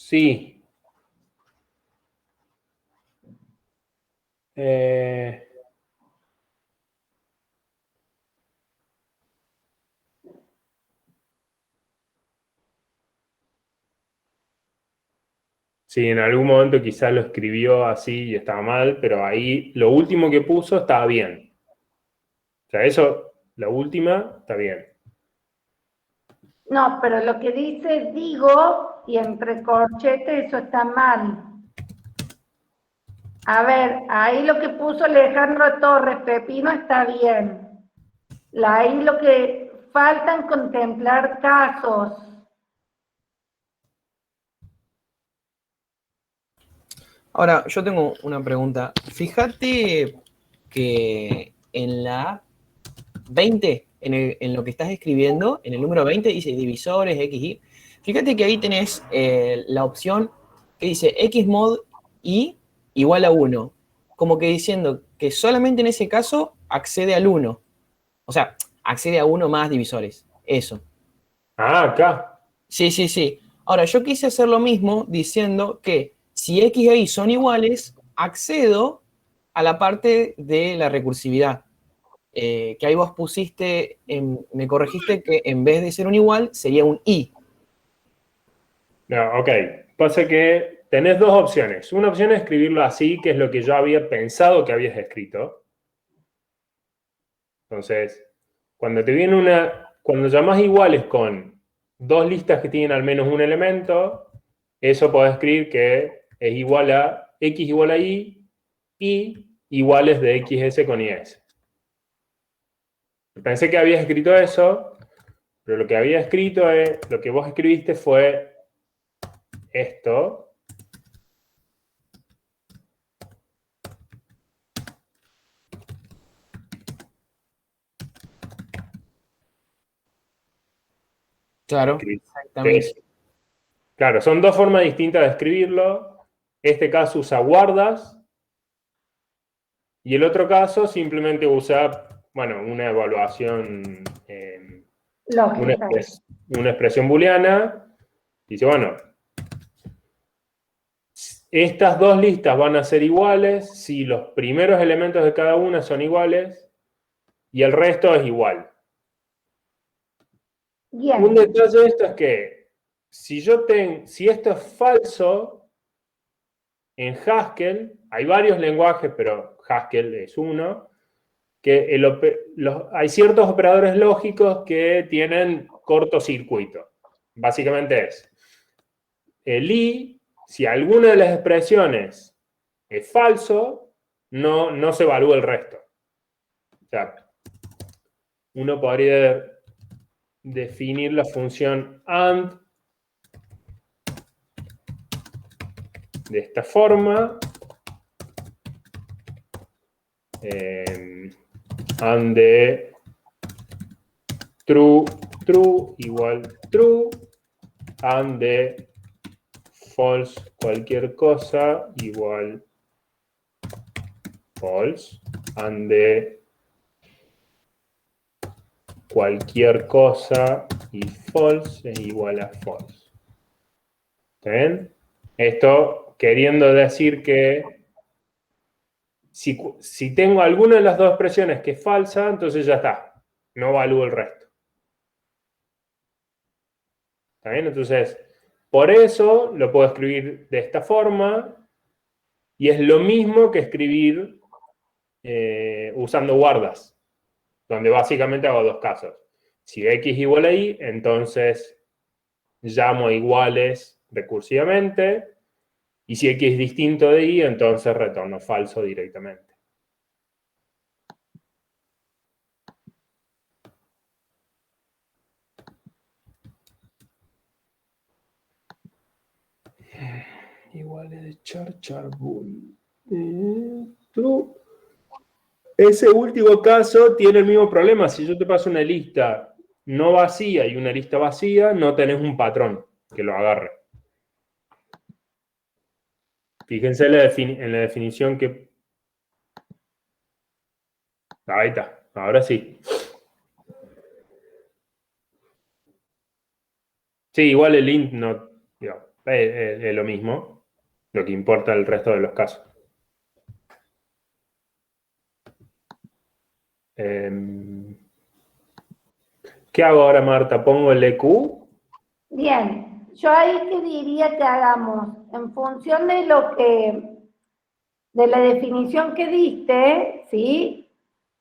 Speaker 2: Sí. Sí, en algún momento quizás lo escribió así y estaba mal, pero ahí lo último que puso estaba bien. O sea, eso, la última, está bien.
Speaker 1: No, pero lo que dice digo y entre corchetes eso está mal. A ver, ahí lo que puso Alejandro Torres, Pepino, está bien. Ahí lo que faltan contemplar casos.
Speaker 3: Ahora, yo tengo una pregunta. Fíjate que en la 20, en lo que estás escribiendo, en el número 20 dice divisores, XY, Fíjate que ahí tenés la opción que dice xmod i igual a 1. Como que diciendo que solamente en ese caso accede al 1. O sea, accede a 1 más divisores. Eso.
Speaker 2: Ah, acá.
Speaker 3: Sí, sí, sí. Ahora, yo quise hacer lo mismo diciendo que si x e y son iguales, accedo a la parte de la recursividad. Que ahí vos pusiste, me corregiste que en vez de ser un igual, sería un i.
Speaker 2: No, ok. Pasa que tenés dos opciones. Una opción es escribirlo así, que es lo que yo había pensado que habías escrito. Entonces, cuando llamas iguales con dos listas que tienen al menos un elemento, eso podés escribir que es igual a x igual a y iguales de xs con is. Pensé que habías escrito eso, pero lo que había escrito es, lo que vos escribiste fue esto.
Speaker 3: Claro,
Speaker 2: Escribiste
Speaker 3: exactamente.
Speaker 2: eso. Claro, son dos formas distintas de escribirlo. Este caso usa guardas y el otro caso simplemente usa, bueno, una evaluación,
Speaker 1: Lógica.
Speaker 2: una expresión booleana. Dice, bueno, estas dos listas van a ser iguales si los primeros elementos de cada una son iguales y el resto es igual.
Speaker 1: Bien.
Speaker 2: Un detalle de esto es que si esto es falso, en Haskell, hay varios lenguajes, pero Haskell es uno, que hay ciertos operadores lógicos que tienen cortocircuito. Básicamente es el i, si alguna de las expresiones es falso, no se evalúa el resto. O sea, uno podría definir la función AND de esta forma. AND de true igual true, AND de false cualquier cosa igual false, AND de cualquier cosa y false es igual a false. ¿Está bien? Esto queriendo decir que si tengo alguna de las dos expresiones que es falsa, entonces ya está. No evalúo el resto. ¿Está bien? Entonces, por eso lo puedo escribir de esta forma y es lo mismo que escribir usando guardas, donde básicamente hago dos casos. Si x igual a y, entonces llamo a iguales recursivamente, y si x es distinto de y, entonces retorno falso directamente. Iguales de char bool. True. Ese último caso tiene el mismo problema. Si yo te paso una lista no vacía y una lista vacía, no tenés un patrón que lo agarre. Fíjense en la definición que... Ahí está, ahora sí. Sí, igual el int no... es lo mismo. Lo que importa el resto de los casos. ¿Qué hago ahora, Marta? ¿Pongo el EQ?
Speaker 1: Bien, yo ahí que diría que hagamos, en función de de la definición que diste, ¿sí?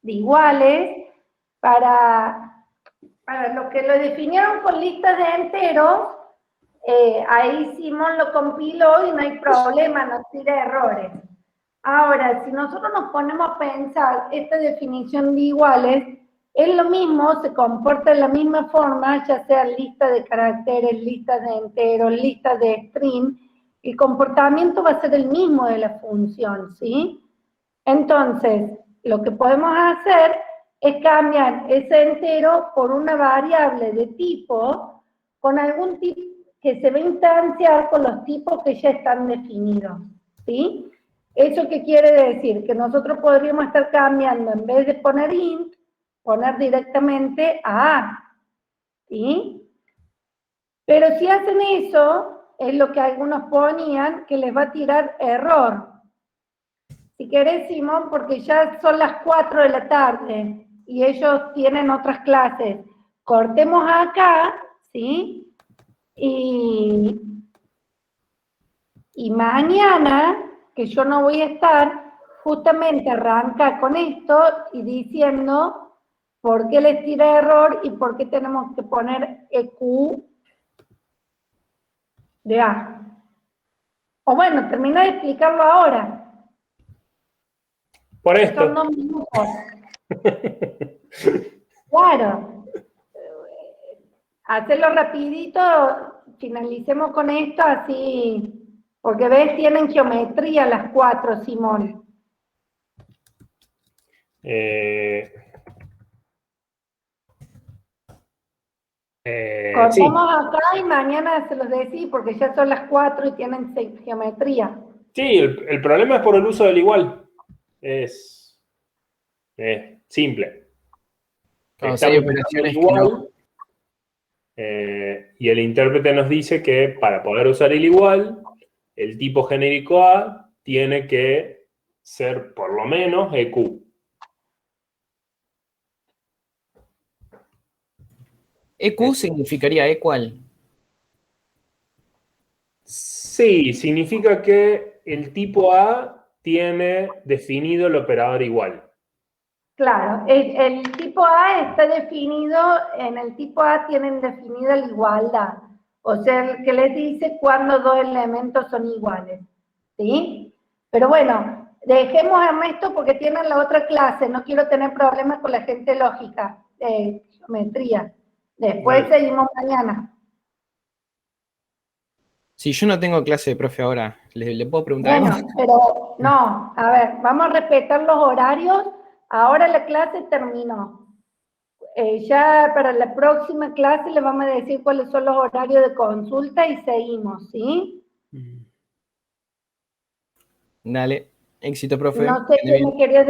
Speaker 1: De iguales, para lo que lo definieron con listas de enteros, ahí Simón lo compiló y no hay problema, no tira errores. Ahora, si nosotros nos ponemos a pensar esta definición de iguales, es lo mismo, se comporta de la misma forma, ya sea lista de caracteres, lista de enteros, lista de string, el comportamiento va a ser el mismo de la función, ¿sí? Entonces, lo que podemos hacer es cambiar ese entero por una variable de tipo con algún tipo que se va a instanciar con los tipos que ya están definidos, ¿sí? ¿Eso qué quiere decir? Que nosotros podríamos estar cambiando, en vez de poner int, poner directamente a, ¿sí? Pero si hacen eso, es lo que algunos ponían, que les va a tirar error. Si querés, Simón, porque ya son las 4 de la tarde y ellos tienen otras clases. Cortemos acá, ¿sí? Y mañana, que yo no voy a estar, justamente arranca con esto y diciendo por qué les tira error y por qué tenemos que poner EQ de A. O bueno, termina de explicarlo ahora.
Speaker 2: Por esto.
Speaker 1: Son 2 minutos. Claro. Hacerlo rapidito, finalicemos con esto así, porque ves, tienen geometría las 4, Simón. Cortamos
Speaker 2: Sí.
Speaker 1: acá y mañana se los decís, porque ya son las 4 y tienen geometría.
Speaker 2: Sí, el problema es por el uso del igual. Es simple.
Speaker 3: Claro, si hay
Speaker 2: Estamos
Speaker 3: operaciones
Speaker 2: usando
Speaker 3: que no.
Speaker 2: igual, y el intérprete nos dice que para poder usar el igual, el tipo genérico A tiene que ser por lo menos EQ.
Speaker 3: EQ significaría equal.
Speaker 2: Sí, significa que el tipo A tiene definido el operador igual.
Speaker 1: Claro, el tipo A está definido, en el tipo A tienen definida la igualdad, o sea, el que les dice cuándo 2 elementos son iguales, ¿sí? Pero bueno, dejemos a Ernesto porque tienen la otra clase, no quiero tener problemas con la gente lógica, geometría. Después
Speaker 2: Vale.
Speaker 1: seguimos mañana.
Speaker 3: Si yo no tengo clase de profe ahora, ¿le puedo preguntar
Speaker 1: Bueno,
Speaker 3: algo?
Speaker 1: pero no, a ver, vamos a respetar los horarios, ahora la clase terminó. Ya para la próxima clase les vamos a decir cuáles son los horarios de consulta y seguimos, ¿sí?
Speaker 3: Dale, éxito, profe.
Speaker 1: No sé
Speaker 3: Que ande
Speaker 1: qué
Speaker 3: bien.
Speaker 1: me querías decir.